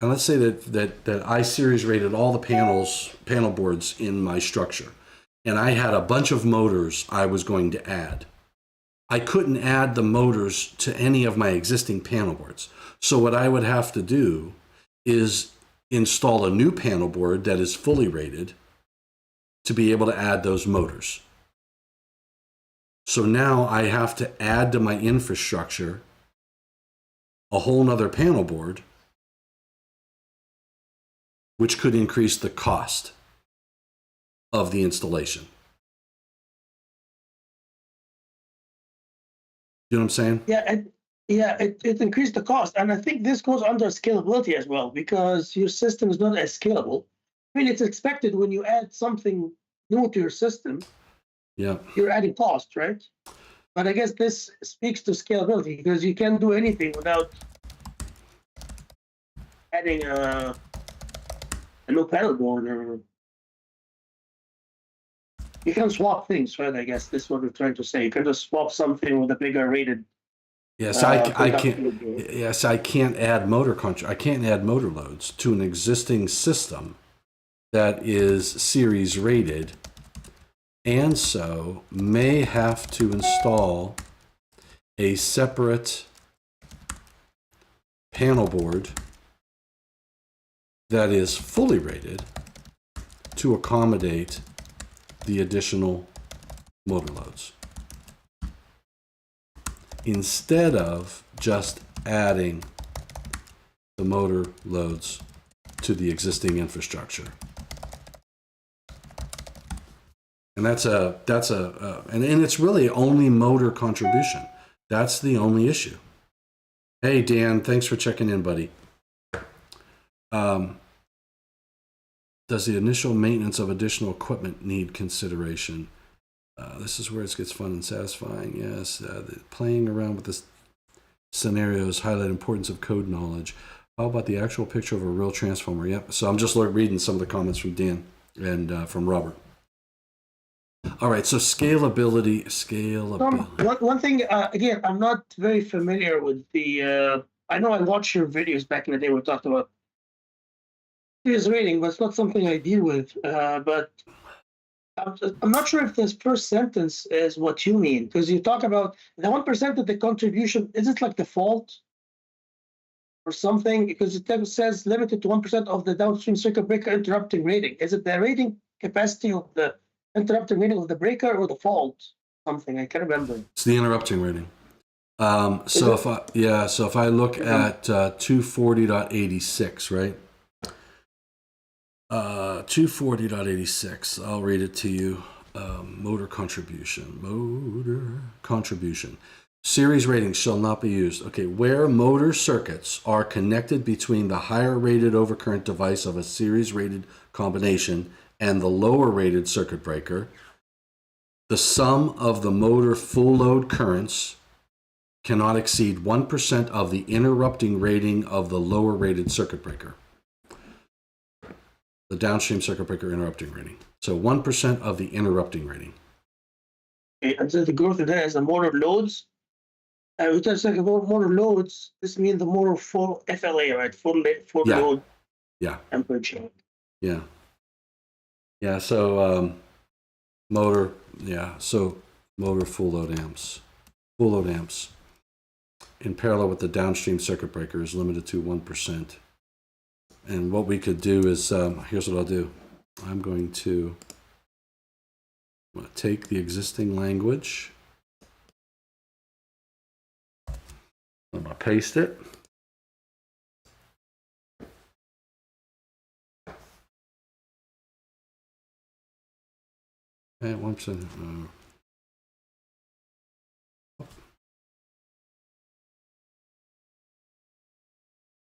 and let's say that I series rated all the panel boards in my structure, and I had a bunch of motors I was going to add. I couldn't add the motors to any of my existing panel boards. So what I would have to do is install a new panel board that is fully rated to be able to add those motors. So now I have to add to my infrastructure a whole nother panel board, which could increase the cost of the installation. You know what I'm saying? It increased the cost. And I think this goes under scalability as well, because your system is not as scalable. I mean, it's expected when you add something new to your system, you're adding cost, right? But I guess this speaks to scalability, because you can't do anything without adding a new panel board, or you can swap things, right? I guess this is what we're trying to say. You can just swap something with a bigger rated. Yes, I can't. Yes, I can't add I can't add motor loads to an existing system that is series rated, and so may have to install a separate panel board that is fully rated to accommodate the additional motor loads, instead of just adding the motor loads to the existing infrastructure. And and it's really only motor contribution. That's the only issue. Hey Dan, thanks for checking in, buddy. Does the initial maintenance of additional equipment need consideration? This is where it gets fun and satisfying. Yes, playing around with this scenarios highlight importance of code knowledge. How about the actual picture of a real transformer? Yep. So I'm just reading some of the comments from Dan and from Robert. All right. So scalability. One thing, again, I'm not very familiar with the. I know I watched your videos back in the day. We talked about series rating, but it's not something I deal with. But I'm not sure if this first sentence is what you mean, because you talk about the 1% of the contribution. Is it like default or something? Because it says limited to 1% of the downstream circuit breaker interrupting rating. Is it the rating capacity of the interrupting rating of the breaker or the fault? Something I can't remember. It's the interrupting rating. Is So it? if I look at 240.86, right? 240.86. I'll read it to you. Motor contribution. Series ratings shall not be used. Okay, where motor circuits are connected between the higher rated overcurrent device of a series rated combination and the lower rated circuit breaker, the sum of the motor full load currents cannot exceed 1% of the interrupting rating of the lower rated circuit breaker. The downstream circuit breaker interrupting rating. So 1% of the interrupting rating. Okay, and so the growth in that is the motor loads. We're talking about motor loads. This means the motor full FLA, right? Full Yeah. load Yeah. temperature. Yeah. Yeah. So motor full load amps. Full load amps in parallel with the downstream circuit breaker is limited to 1%. And what we could do is, here's what I'll do. I'm going to take the existing language. I'm going to paste it. Okay, 1%.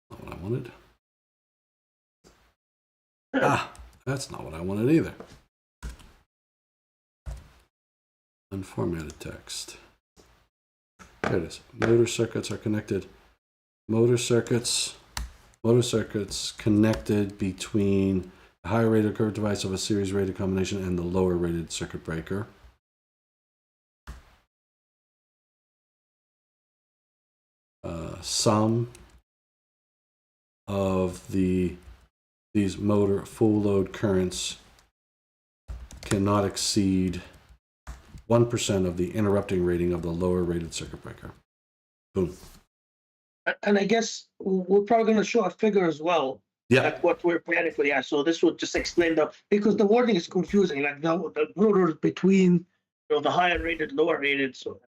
Not what I wanted. That's not what I wanted either. Unformatted text. There it is. Motor circuits are connected. Motor circuits connected between the higher rated current device of a series rated combination and the lower rated circuit breaker. Sum of these motor full load currents cannot exceed 1% of the interrupting rating of the lower rated circuit breaker. Boom. And I guess we're probably going to show a figure as well. Yeah. Like what we're planning for. Yeah. So this would just explain because the wording is confusing. Like the motors between the higher rated, lower rated. So.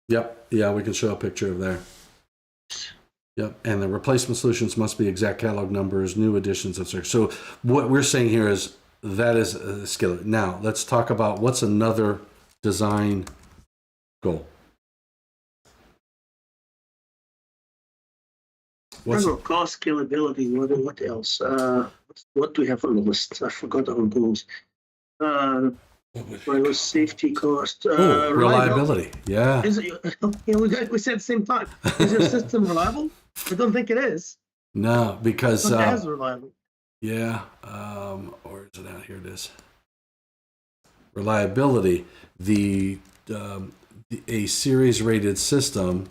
Yep. Yeah, we can show a picture of there. Yep. And the replacement solutions must be exact catalog numbers, new additions of circuits. So what we're saying here is that is a skillet. Now let's talk about what's another design goal. What's cost, scalability? What else? What do we have on the list? I forgot our goals. Safety, cost, reliability. Yeah. Is it, we said at the same time. Is your system reliable? I don't think it is. No, because it's not as reliable. Yeah. Or is it out here? It is. Reliability. A series rated system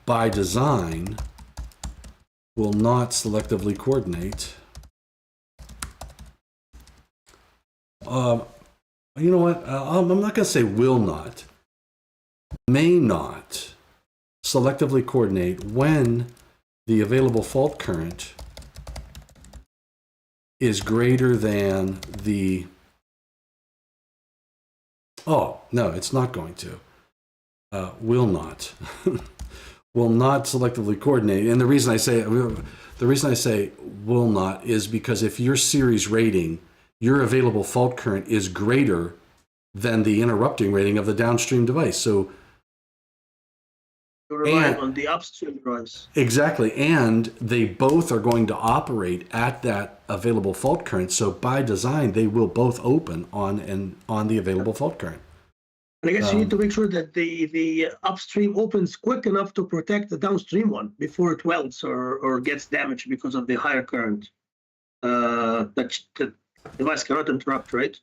by design will not selectively coordinate. You know what? I'm not going to say will not. May not selectively coordinate when the available fault current is greater than the... Oh, no, it's not going to. Will not. Will not selectively coordinate. And the reason I say will not is because if your series rating, your available fault current is greater than the interrupting rating of the downstream device. So you're relying on the upstream device. Exactly. And they both are going to operate at that available fault current. So by design, they will both open on the available fault current. And I guess you need to make sure that the upstream opens quick enough to protect the downstream one before it welds or gets damaged because of the higher current. That the device cannot interrupt, right?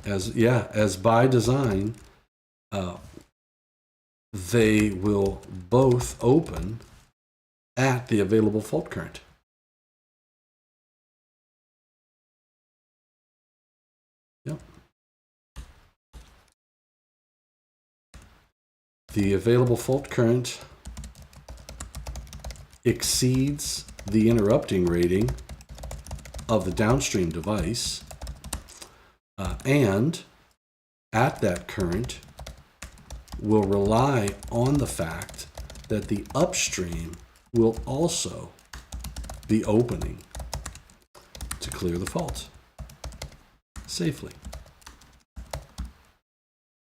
As by design, they will both open at the available fault current. the available fault current exceeds the interrupting rating of the downstream device, and at that current will rely on the fact that the upstream will also be opening to clear the fault safely.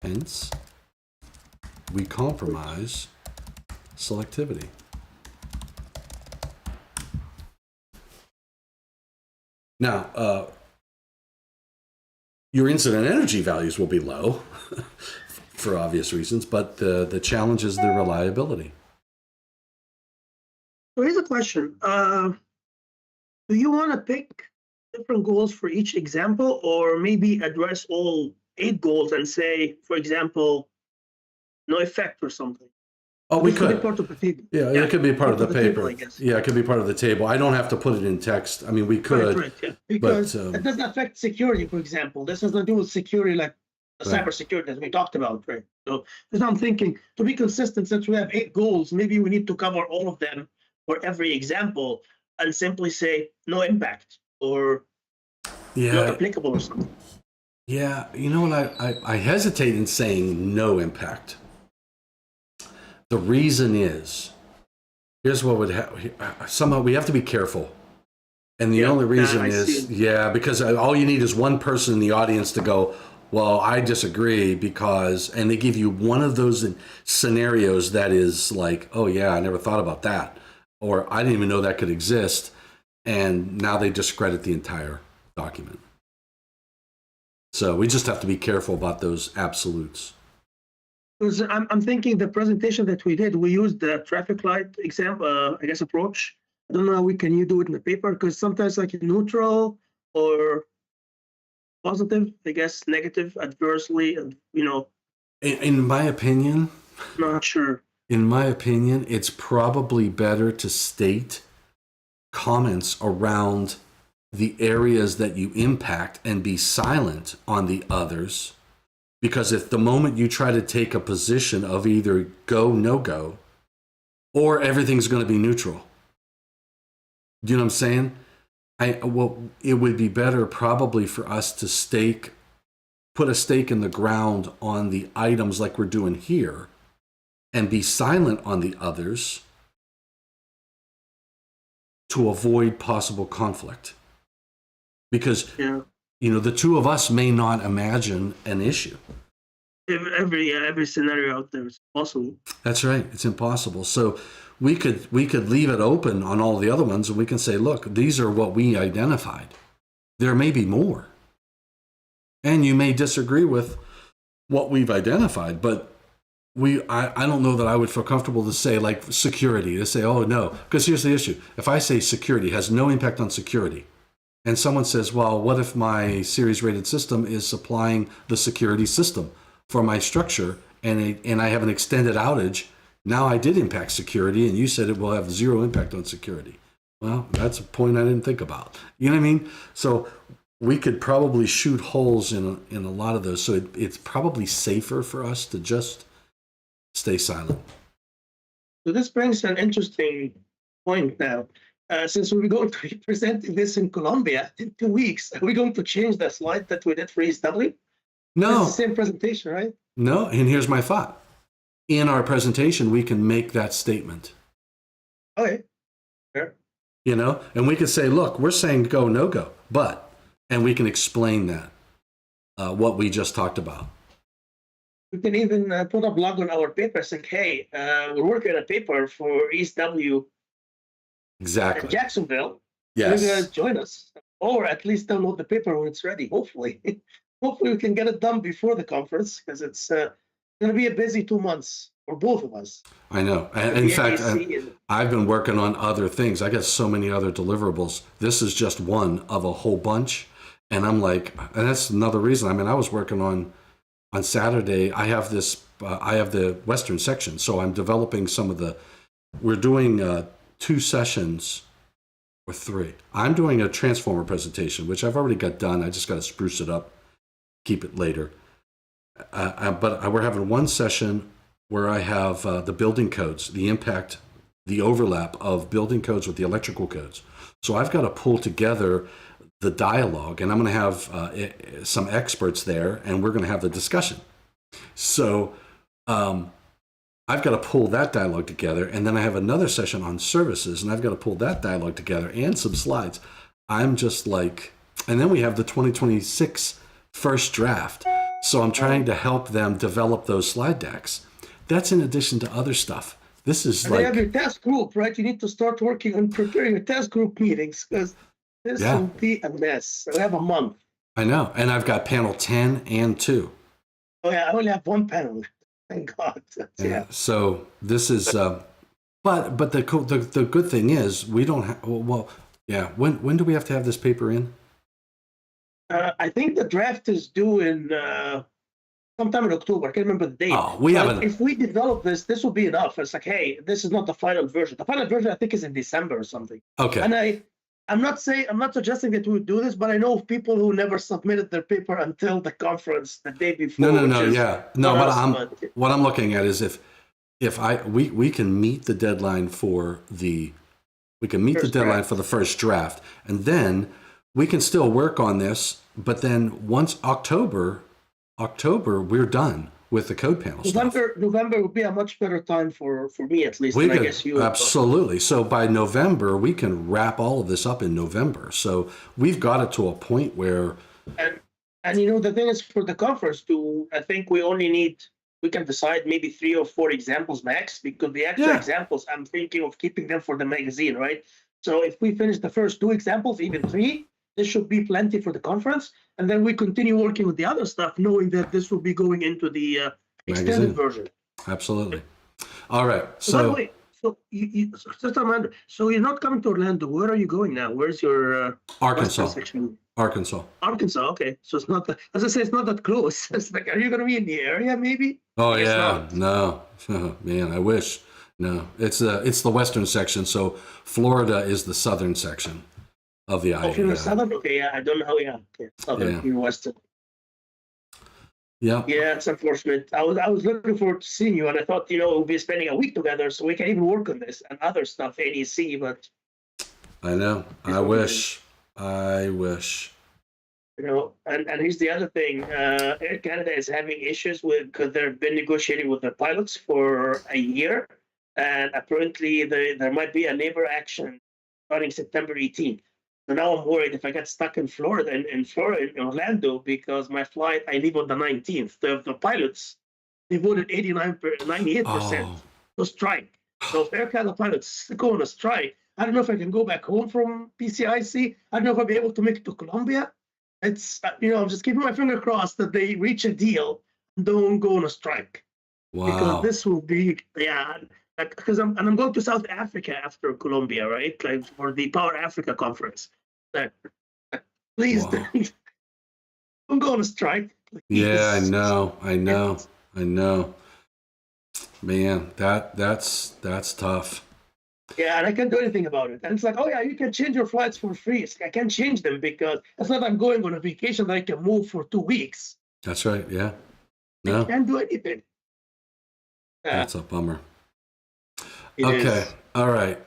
Hence, we compromise selectivity. Now, your incident energy values will be low for obvious reasons, but the challenge is the reliability. So here's a question. Do you want to pick different goals for each example, or maybe address all 8 goals and say, for example, no effect or something? Oh, we could. Be part of the table. Yeah, it could be part of the paper. Table, I guess. Yeah, it could be part of the table. I don't have to put it in text. I mean, we could. Right, yeah. Because but, it doesn't affect security, for example. This has nothing to do with security, like the right. cybersecurity that we talked about, right? So as I'm thinking, to be consistent, since we have 8 goals, maybe we need to cover all of them for every example and simply say no impact or not applicable or something. Yeah, you know what? I hesitate in saying no impact. The reason is, here's what would happen. Somehow we have to be careful. And the only reason is, because all you need is one person in the audience to go, well, I disagree because, and they give you one of those scenarios that is like, oh yeah, I never thought about that. Or I didn't even know that could exist. And now they discredit the entire document. So we just have to be careful about those absolutes. Because I'm thinking the presentation that we did, we used the traffic light example, I guess, approach. I don't know how can you do it in the paper, because sometimes like neutral or positive, I guess, negative, adversely, and In my opinion, not sure. In my opinion, it's probably better to state comments around the areas that you impact and be silent on the others. Because if the moment you try to take a position of either go, no go, or everything's going to be neutral. Do you know what I'm saying? It would be better probably for us to put a stake in the ground on the items like we're doing here and be silent on the others to avoid possible conflict. Because the two of us may not imagine an issue. Every scenario out there is possible. That's right. It's impossible. So we could leave it open on all the other ones, and we can say, look, these are what we identified. There may be more. And you may disagree with what we've identified, but I don't know that I would feel comfortable to say like security, to say, oh no, because here's the issue. If I say security has no impact on security, and someone says, well, what if my series rated system is supplying the security system for my structure and I have an extended outage? Now I did impact security and you said it will have 0 impact on security. Well, that's a point I didn't think about. You know what I mean? So we could probably shoot holes in a lot of those. So it's probably safer for us to just stay silent. So this brings an interesting point now. Since we're going to be presenting this in Colombia in 2 weeks, are we going to change the slide that we did for EastW? No. It's the same presentation, right? No, and here's my thought. In our presentation, we can make that statement. Okay, sure. And we could say, look, we're saying go, no go, and we can explain that, what we just talked about. We can even put a blog on our paper saying, hey, we're working on a paper for EastW. Exactly. Jacksonville. Yes. You're gonna join us, or at least download the paper when it's ready. Hopefully, we can get it done before the conference, because it's going to be a busy 2 months for both of us. I know. In fact, I've been working on other things. I got so many other deliverables. This is just one of a whole bunch, and I'm like, and that's another reason. I mean, I was working on Saturday. I have the Western section, so I'm developing some of the. We're doing 2 sessions or 3. I'm doing a transformer presentation, which I've already got done. I just got to spruce it up, keep it later. But we're having one session where I have the building codes, the impact, the overlap of building codes with the electrical codes. So I've got to pull together the dialogue, and I'm going to have some experts there, and we're going to have the discussion. So I've got to pull that dialogue together, and then I have another session on services, and I've got to pull that dialogue together and some slides. I'm just like, and then we have the 2026 first draft. So I'm trying to help them develop those slide decks. That's in addition to other stuff. This is and like, they have your task group, right? You need to start working on preparing your task group meetings because this will be a mess. We have a month. I know. And I've got panel 10 and 2. Oh yeah, I only have one panel. Thank God. Yeah. So this is, but the good thing is we don't have, well, yeah. When do we have to have this paper in? I think the draft is due in sometime in October. I can't remember the date. Oh, we haven't. If we develop this will be enough. It's like, hey, this is not the final version. The final version, I think, is in December or something. Okay. And I'm not suggesting that we would do this, but I know of people who never submitted their paper until the conference the day before. What I'm looking at is if we can meet the deadline for the first draft, and then we can still work on this. But then once October, we're done with the code panel stuff. November would be a much better time for me, at least. I guess you absolutely. So by November, we can wrap all of this up in November. So we've got it to a point where. And you know, the thing is, for the conference, I think we can decide maybe 3 or 4 examples max, because the actual examples, I'm thinking of keeping them for the magazine, right? So if we finish the first 2 examples, even 3, this should be plenty for the conference. And then we continue working with the other stuff, knowing that this will be going into the extended version. Absolutely. All right. So, so you're not coming to Orlando. Where are you going now? Where's your Arkansas? Arkansas. Okay. So it's not as I say, it's not that close. It's like, are you going to be in the area maybe? Oh yeah. No. Oh, man, I wish. No. It's the western section. So Florida is the southern section of the island. From the southern? Okay, yeah, I don't know. Yeah, okay. Southern, you're western. Yeah. Yeah, it's unfortunate. I was looking forward to seeing you, and I thought, we'll be spending a week together, so we can even work on this and other stuff, NEC, but. I know. I wish. And here's the other thing. Air Canada is having issues because they've been negotiating with the pilots for a year, and apparently there might be a labor action starting September 18th. So now I'm worried if I get stuck in Florida, in Orlando, because my flight, I leave on the 19th. The pilots, they voted 98% to strike. So if Air Canada pilots go on a strike, I don't know if I can go back home from PCIC. I don't know if I'll be able to make it to Colombia. It's, I'm just keeping my finger crossed that they reach a deal and don't go on a strike. Wow. Because this will be, because I'm going to South Africa after Colombia, right? Like for the Power Africa conference. Please don't go on a strike. Please. Yeah, I know. Man, that's tough. Yeah, and I can't do anything about it. And it's like, oh yeah, you can change your flights for free. It's like, I can't change them because it's not I'm going on a vacation that I can move for 2 weeks. That's right. Yeah. No. I can't do anything. That's a bummer. Okay. All right.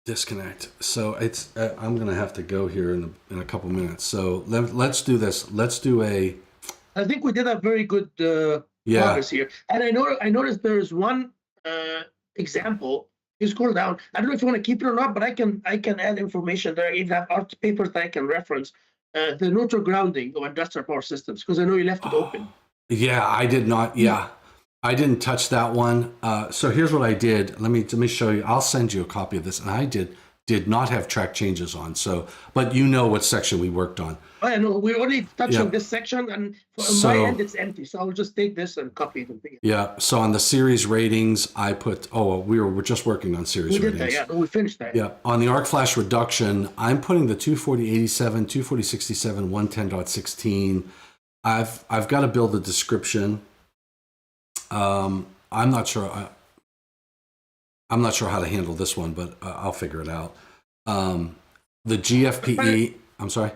Disconnect. So it's I'm gonna have to go here in a couple minutes. So let's do this. Let's do a. I think we did a very good progress here, and I noticed there's one example. You scroll down. I don't know if you want to keep it or not, but I can add information there. I even have art papers that I can reference. The neutral grounding of industrial power systems, because I know you left it open. Yeah, I did not. Yeah. I didn't touch that one. So here's what I did. Let me show you. I'll send you a copy of this. And I did not have track changes on. So, but you know what section we worked on. I know we're only touching this section, and on my end it's empty. So I'll just take this and copy it. Yeah. So on the series ratings, I put. We're just working on series ratings. We did that. Yeah, we finished that. Yeah. On the arc flash reduction, I'm putting the 24087, 24067, 110.16. I've got to build a description. I'm not sure how to handle this one, but I'll figure it out. The GFPE, I'm sorry.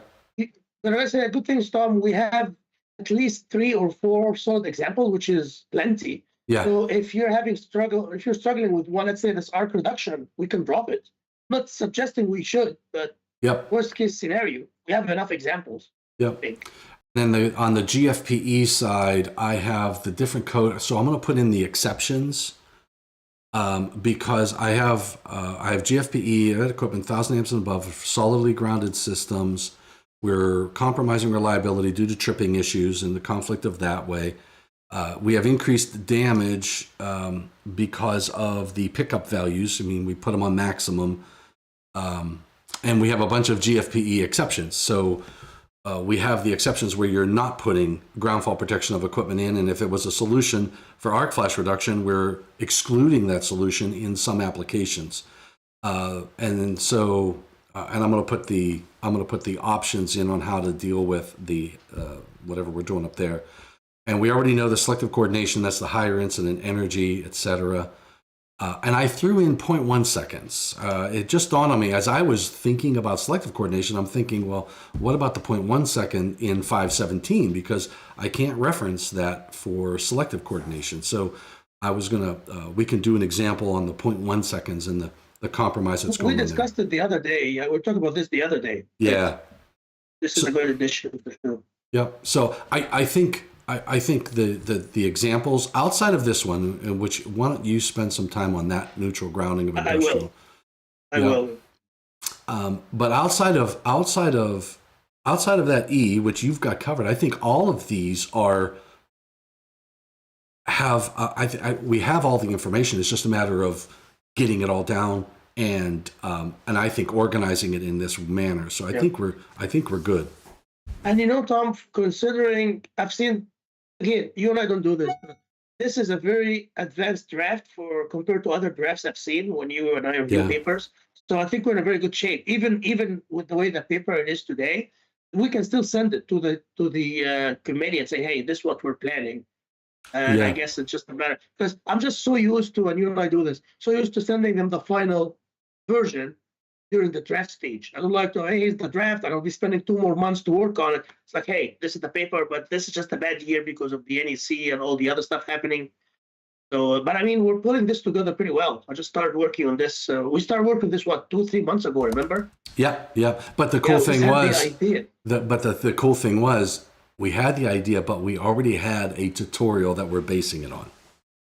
But I say good things, Tom. We have at least 3 or 4 solid examples, which is plenty. Yeah. So if you're struggling with one, let's say this arc reduction, we can drop it. Not suggesting we should, but Yep. worst case scenario, we have enough examples. Yep. I think. Then on the GFPE side, I have the different code. So I'm going to put in the exceptions because I have GFPE equipment 1,000 amps and above, solidly grounded systems. We're compromising reliability due to tripping issues and the conflict of that way. We have increased damage because of the pickup values. I mean, we put them on maximum, and we have a bunch of GFPE exceptions. So we have the exceptions where you're not putting ground fault protection of equipment in, and if it was a solution for arc flash reduction, we're excluding that solution in some applications. And I'm going to put the options in on how to deal with the whatever we're doing up there. And we already know the selective coordination, that's the higher incident energy, etc. And I threw in 0.1 seconds. It just dawned on me as I was thinking about selective coordination, I'm thinking, well, what about the 0.1 second in 517? Because I can't reference that for selective coordination. So I was going to, we can do an example on the 0.1 seconds and the compromise that's going on. We discussed it the other day. We were talking about this the other day. Yeah. This is a good addition for sure. Yep. So I think the examples outside of this one, in which why don't you spend some time on that neutral grounding of industrial? I will. But outside of that E, which you've got covered, I think all of these we have all the information. It's just a matter of getting it all down and I think organizing it in this manner. So I think we're good. And Tom, considering I've seen, again, you and I don't do this, but this is a very advanced draft compared to other drafts I've seen when you and I review papers. So I think we're in a very good shape. Even with the way the paper it is today, we can still send it to the committee and say, hey, this is what we're planning. And I guess it's just a matter, because I'm just so used to, and you and I do this, so used to sending them the final version during the draft stage. I don't like to, hey, here's the draft, and I'll be spending 2 more months to work on it. It's like, hey, this is the paper, but this is just a bad year because of the NEC and all the other stuff happening. So, but I mean, we're putting this together pretty well. I just started working on this. We started working on this, 2-3 months ago, remember? Yeah. But the cool thing was, the cool thing was, we had the idea, but we already had a tutorial that we're basing it on.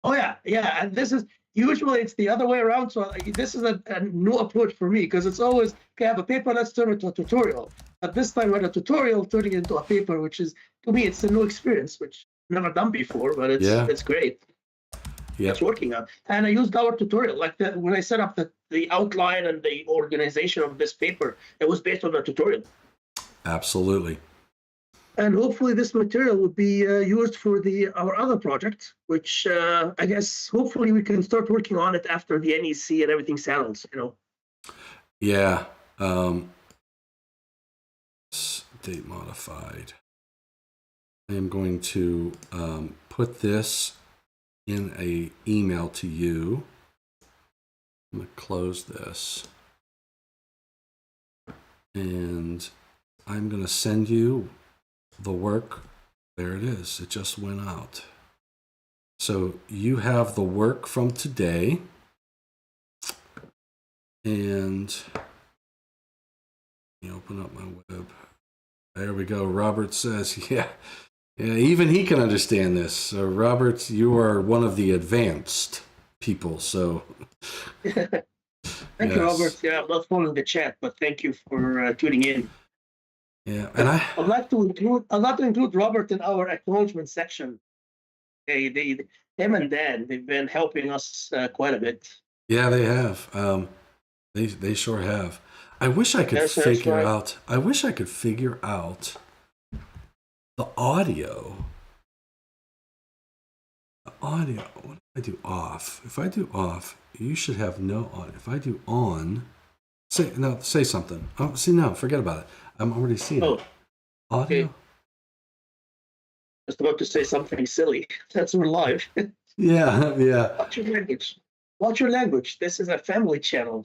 Oh yeah, and this is usually it's the other way around. So this is a new approach for me because it's always okay. I have a paper, let's turn it into a tutorial. But this time, we're a tutorial turning into a paper, which is to me it's a new experience, which I've never done before. But it's great. Yeah, it's working out. And I used our tutorial, like when I set up the outline and the organization of this paper, it was based on the tutorial. Absolutely. And hopefully this material will be used for our other project, which I guess hopefully we can start working on it after the NEC and everything settles, Yeah. Date modified. I am going to put this in an email to you. I'm going to close this. And I'm going to send you the work. There it is. It just went out. So you have the work from today. And let me open up my web. There we go. Robert says, yeah, even he can understand this. So Robert, you are one of the advanced people. So thank you, Robert. Yeah, I'm not following the chat, but thank you for tuning in. Yeah, and I'd like to include Robert in our acknowledgement section. Him and Dan, they've been helping us quite a bit. Yeah, they have. They sure have. I wish I could figure out. I wish I could figure out the audio. The audio. What if I do off? If I do off, you should have no on. If I do on, say something. Oh, see, no, forget about it. I'm already seeing it. Audio. Okay. Just about to say something silly. That's we're live. Yeah. Watch your language. This is a family channel.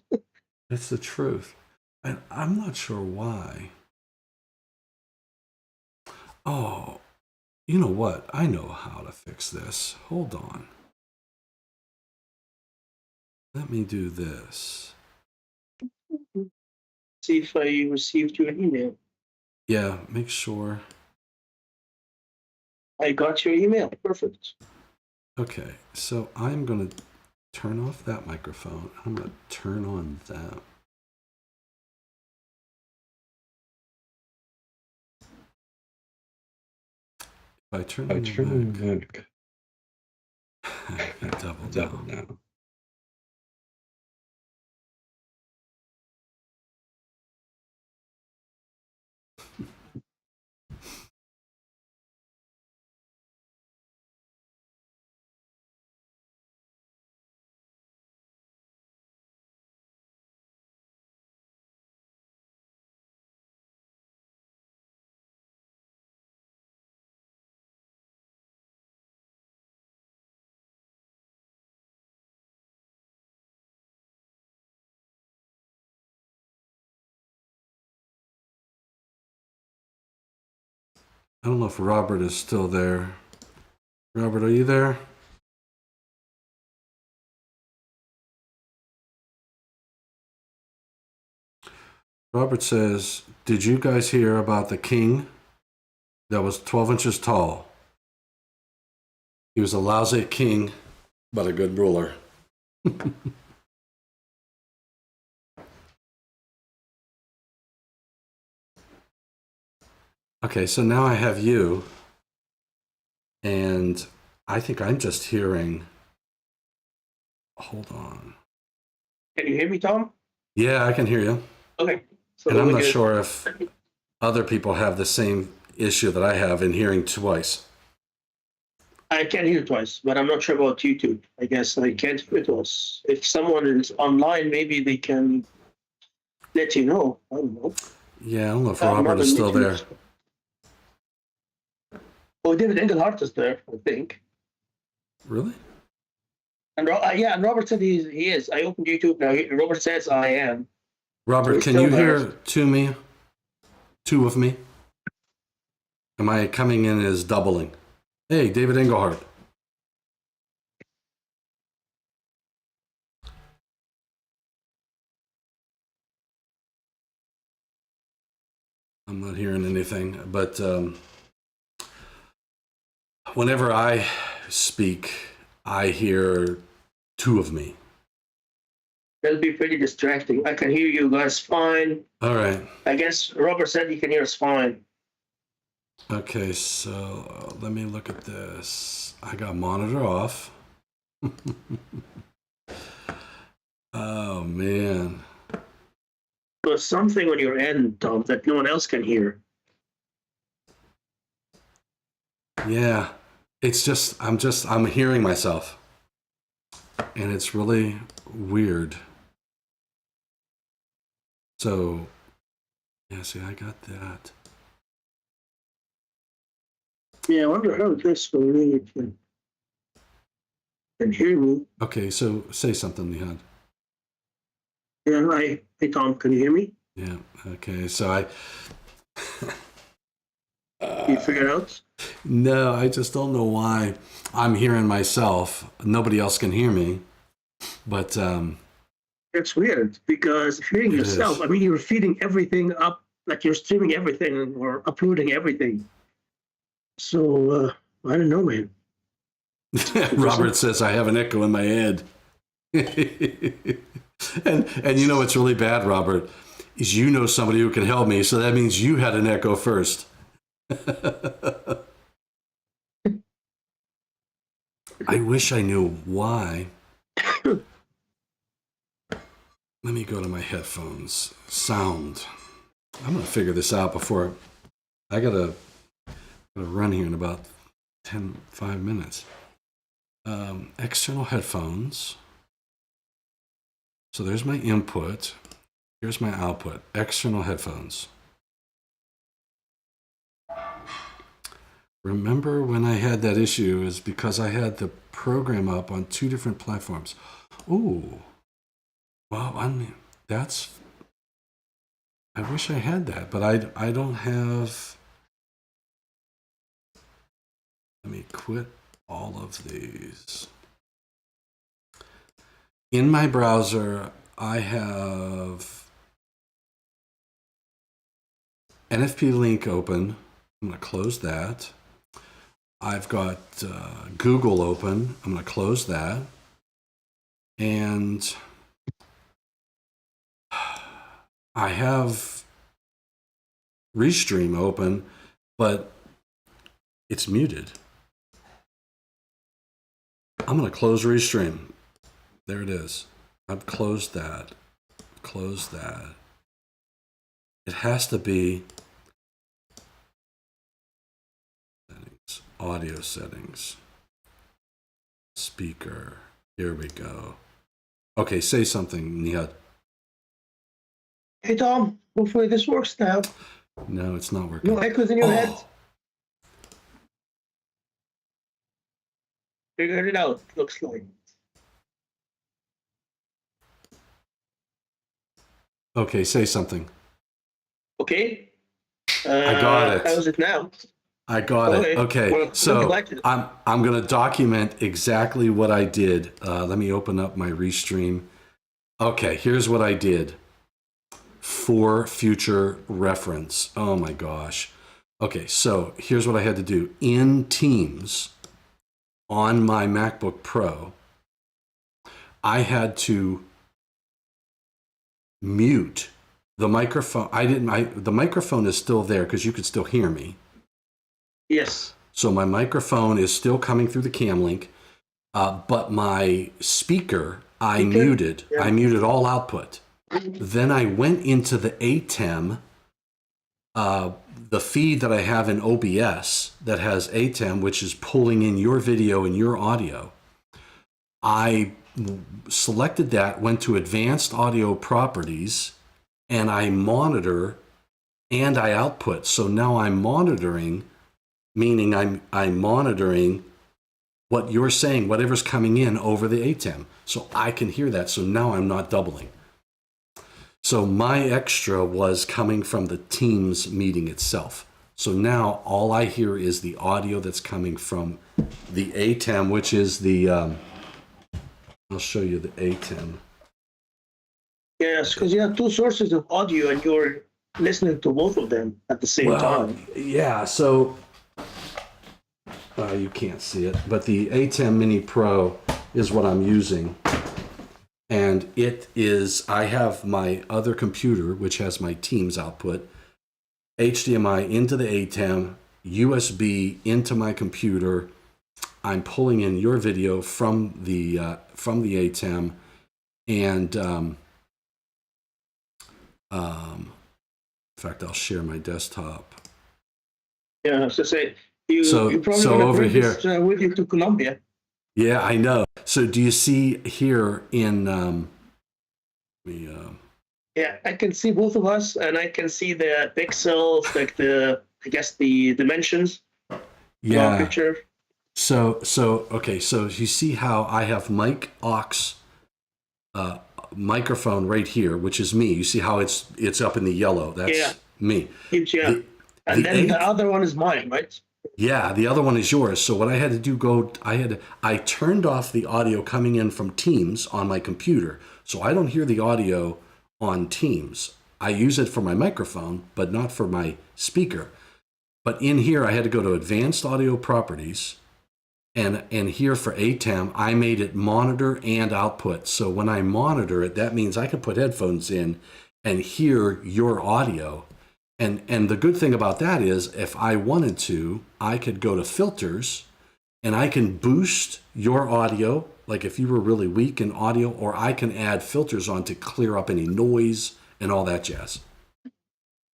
It's the truth. And I'm not sure why. Oh, you know what? I know how to fix this. Hold on. let me do this. See if I received your email. Yeah, make sure. I got your email. Perfect. Okay, so I'm going to turn off that microphone. I'm going to turn on that. If I turn on the mic, I got double now. I don't know if Robert is still there. Robert, are you there? Robert says, did you guys hear about the king that was 12 inches tall? He was a lousy king, but a good ruler. Okay, so now I have you, and I think I'm just hearing. Hold on. Can you hear me, Tom? Yeah, I can hear you. Okay. So and I'm not sure if other people have the same issue that I have in hearing twice. I can hear twice, but I'm not sure about YouTube. I guess I can't hear twice. If someone is online, maybe they can let you know. I don't know. Yeah, I don't know if Robert is still there. Oh, David Engelhardt is there, I think. Really? And yeah, and Robert said he is. I opened YouTube now. Robert says I am. Robert, So can you hear two of me? Am I coming in as doubling? Hey, David Engelhardt. I'm not hearing anything, but whenever I speak, I hear two of me. That'll be pretty distracting. I can hear you guys fine. All right. I guess Robert said he can hear us fine. Okay, so let me look at this. I got monitor off. Oh, man. There's something on your end, Tom, that no one else can hear. Yeah, it's just, I'm hearing myself. And it's really weird. So, yeah, see, I got that. Yeah, I wonder how this really can hear me. Okay, so say something, Nehad. Yeah, hey, Tom, can you hear me? Yeah, okay, so You figured out? No, I just don't know why I'm hearing myself. Nobody else can hear me. But it's weird because if you're hearing yourself, I mean, you're feeding everything up, like you're streaming everything or uploading everything. So I don't know, man. Robert says I have an echo in my head. and you know what's really bad, Robert, is you know somebody who can help me, so that means you had an echo first. I wish I knew why. Let me go to my headphones. Sound. I'm going to figure this out before I gotta run here in about 5 minutes. External headphones. So there's my input. Here's my output. External headphones. Remember when I had that issue is because I had the program up on 2 different platforms. Ooh. Well, I mean, I wish I had that, but I don't have. Let me quit all of these. In my browser, I have NFP link open. I'm going to close that. I've got Google open. I'm going to close that. And I have Restream open, but it's muted. I'm going to close Restream. There it is. I've closed that. Close that. It has to be settings, audio settings, speaker. Here we go. Okay, say something, Nehad. Hey, Tom, hopefully this works now. No, it's not working. No echoes in your head. Figured it out, looks like. Okay, say something. Okay. I got it. How's it now? I got it. Okay, well, so like it. I'm going to document exactly what I did. Let me open up my Restream. Okay, here's what I did for future reference. Oh my gosh. Okay, so here's what I had to do. In Teams, on my MacBook Pro, I had to mute the microphone. The microphone is still there because you could still hear me. Yes. So my microphone is still coming through the cam link, but my speaker, I muted. Yeah. I muted all output. Then I went into the ATEM, the feed that I have in OBS that has ATEM, which is pulling in your video and your audio. I selected that, went to advanced audio properties, and I monitor and I output. So now I'm monitoring, meaning I'm monitoring what you're saying, whatever's coming in over the ATEM. So I can hear that. So now I'm not doubling. So my extra was coming from the Teams meeting itself. So now all I hear is the audio that's coming from the ATEM, which is the, I'll show you the ATEM. Yes, because you have two sources of audio and you're listening to both of them at the same time. Yeah, so you can't see it, but the ATEM Mini Pro is what I'm using. And it is, I have my other computer, which has my Teams output, HDMI into the ATEM, USB into my computer. I'm pulling in your video from the ATEM, and in fact, I'll share my desktop. Yeah, I was to say you probably so want to over bring here this with you to Colombia. Yeah, I know. So do you see here in yeah, I can see both of us, and I can see the pixels, like the dimensions. Yeah. Picture. So okay. So you see how I have mic aux microphone right here, which is me. You see how it's up in the yellow. That's me. Yeah. And then the other one is mine, right? Yeah, the other one is yours. So what I had to do, I turned off the audio coming in from Teams on my computer. So I don't hear the audio on Teams. I use it for my microphone, but not for my speaker. But in here, I had to go to Advanced Audio Properties. And here for ATEM, I made it monitor and output. So when I monitor it, that means I can put headphones in and hear your audio. And the good thing about that is if I wanted to, I could go to filters and I can boost your audio, like if you were really weak in audio, or I can add filters on to clear up any noise and all that jazz.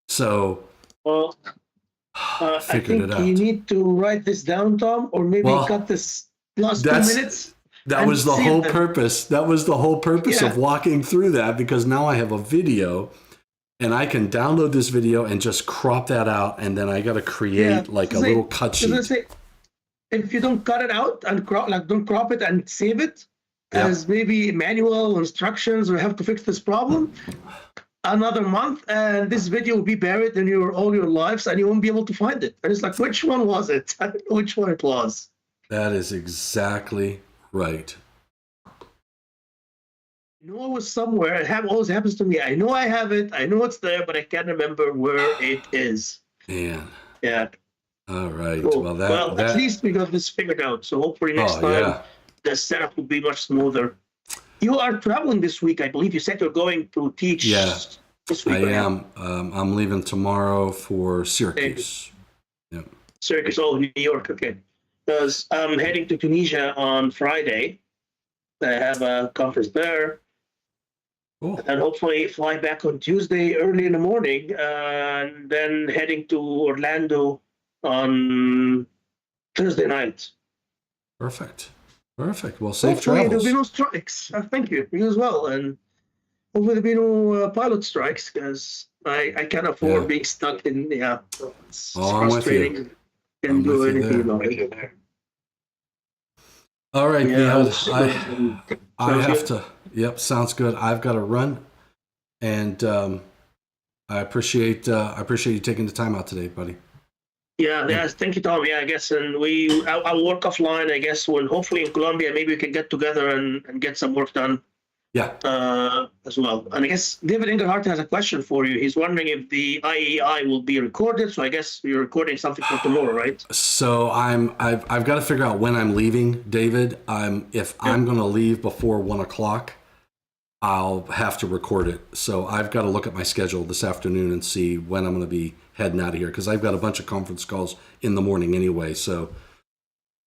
So I think you need to write this down, Tom, or maybe cut this last 2 minutes. That was the whole purpose. That was the whole purpose of walking through that, because now I have a video. And I can download this video and just crop that out, and then I got to create like a little cut sheet. Say, if you don't cut it out and don't crop it and save it as maybe manual instructions, or have to fix this problem, another month, and this video will be buried in all your lives, and you won't be able to find it. And it's like, which one was it? I don't know which one it was. That is exactly right. know it was somewhere. Always happens to me. I know I have it. I know it's there, but I can't remember where it is. Man. Yeah. All right. Cool. Well, Well, at that. least we got this figured out. So hopefully next Oh time yeah. the setup will be much smoother. You are traveling this week, I believe. You said you're going to Yeah. teach this I week, right? am. I'm leaving tomorrow for Okay. Syracuse. Yep. Syracuse, oh, New York. Okay. Because I'm heading to Tunisia on Friday. I have a conference there. Cool. And hopefully fly back on Tuesday early in the morning, and then heading to Orlando on Thursday night. Perfect. Perfect. Well, safe Hopefully there'll be travels. no strikes. Thank you. You as well. And hopefully there'll be no pilot strikes because I can't afford Yeah. being stuck in, yeah, it's Oh, I'm with you. frustrating. Can't I'm do with you anything there. about it. All right, Yeah, Nehad. I sounds have good. to. Yep, sounds good. I've got to run, and I appreciate you taking the time out today, buddy. Yeah, And yes, thank you, Tom. Yeah, I guess, and I'll work offline. I guess when hopefully in Colombia, maybe we can get together and get some work done yeah. as well. And I guess David Engelhardt has a question for you. He's wondering if the IEI will be recorded. So I guess you're recording something for tomorrow, right? So I've got to figure out when I'm leaving, David. If Yeah. I'm going to leave before 1 o'clock, I'll have to record it. So I've got to look at my schedule this afternoon and see when I'm going to be heading out of here because I've got a bunch of conference calls in the morning anyway. So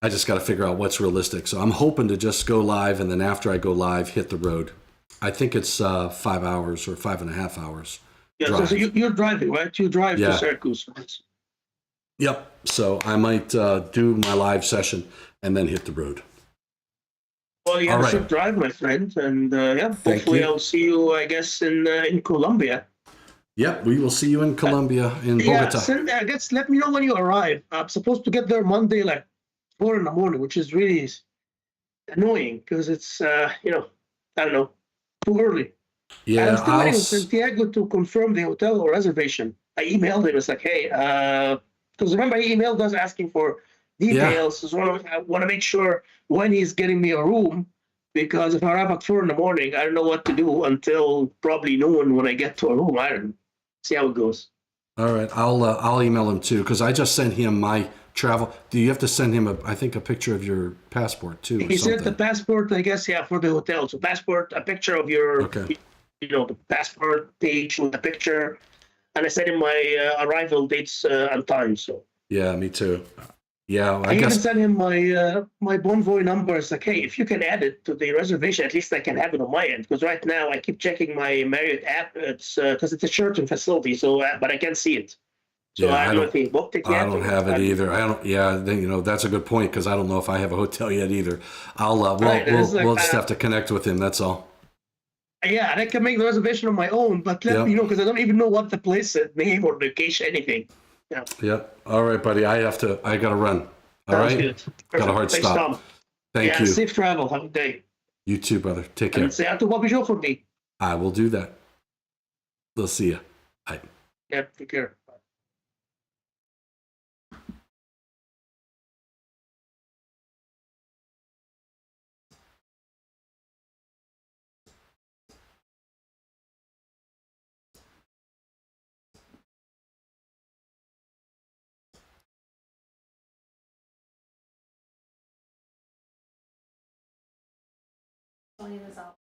I just got to figure out what's realistic. So I'm hoping to just go live, and then after I go live, hit the road. I think it's 5 hours or 5.5 hours Yeah. So drive. you're driving, right? You drive to Yeah. Syracuse, right? Yep. So I might do my live session and then hit the road. Well, you All have a right. safe drive, my friend, and yeah, Thank hopefully you. I'll see you. I guess in Colombia. Yep. We will see you in Uh, Colombia, in yeah, Bogota. send. I guess let me know when you arrive. I'm supposed to get there Monday, like 4 in the morning, which is really annoying because it's I don't know, too early. And I'm Yeah. still waiting on Santiago to confirm the hotel or reservation. I emailed him. It's like, hey, because remember he emailed us asking for Yeah. details. So I want to make sure when he's getting me a room, because if I arrive at 4 in the morning, I don't know what to do until probably noon when I get to a room. I don't know. See how it goes. All right. I'll email him too because I just sent him my travel. Do you have to send him I think a picture of your passport too or He said the something? passport, I guess, yeah, for the hotel. So passport, a picture of your, Okay. the passport page with the picture, and I sent him my arrival dates and time. So Yeah. Me too. Yeah. I I even guess. sent him my Bonvoy number. It's like, hey, if you can add it to the reservation, at least I can have it on my end. Because right now I keep checking my Marriott app. It's because it's a Sheraton facility, so but I can't see it. So Yeah. I don't know if he booked it I yet don't or have it either. I don't. Yeah. Then, that's a good point because I don't know if I have a hotel yet either. I'll. right. And it's We'll like, just have to connect with him. That's all. yeah, and I can make the reservation on my own, but let me Yep. know because I don't even know what the place is, name or location, anything. Yeah, Yep. All right, buddy. I got to run. All sounds right. good. Got a Perfect. hard Thanks, stop. Tom. Thank Yeah, you. safe travel. Have a good day. You too, brother. Take And care. say out to Bobby Joe for me. I will do that. We'll see you. Bye. Yeah, take care. Volume is off.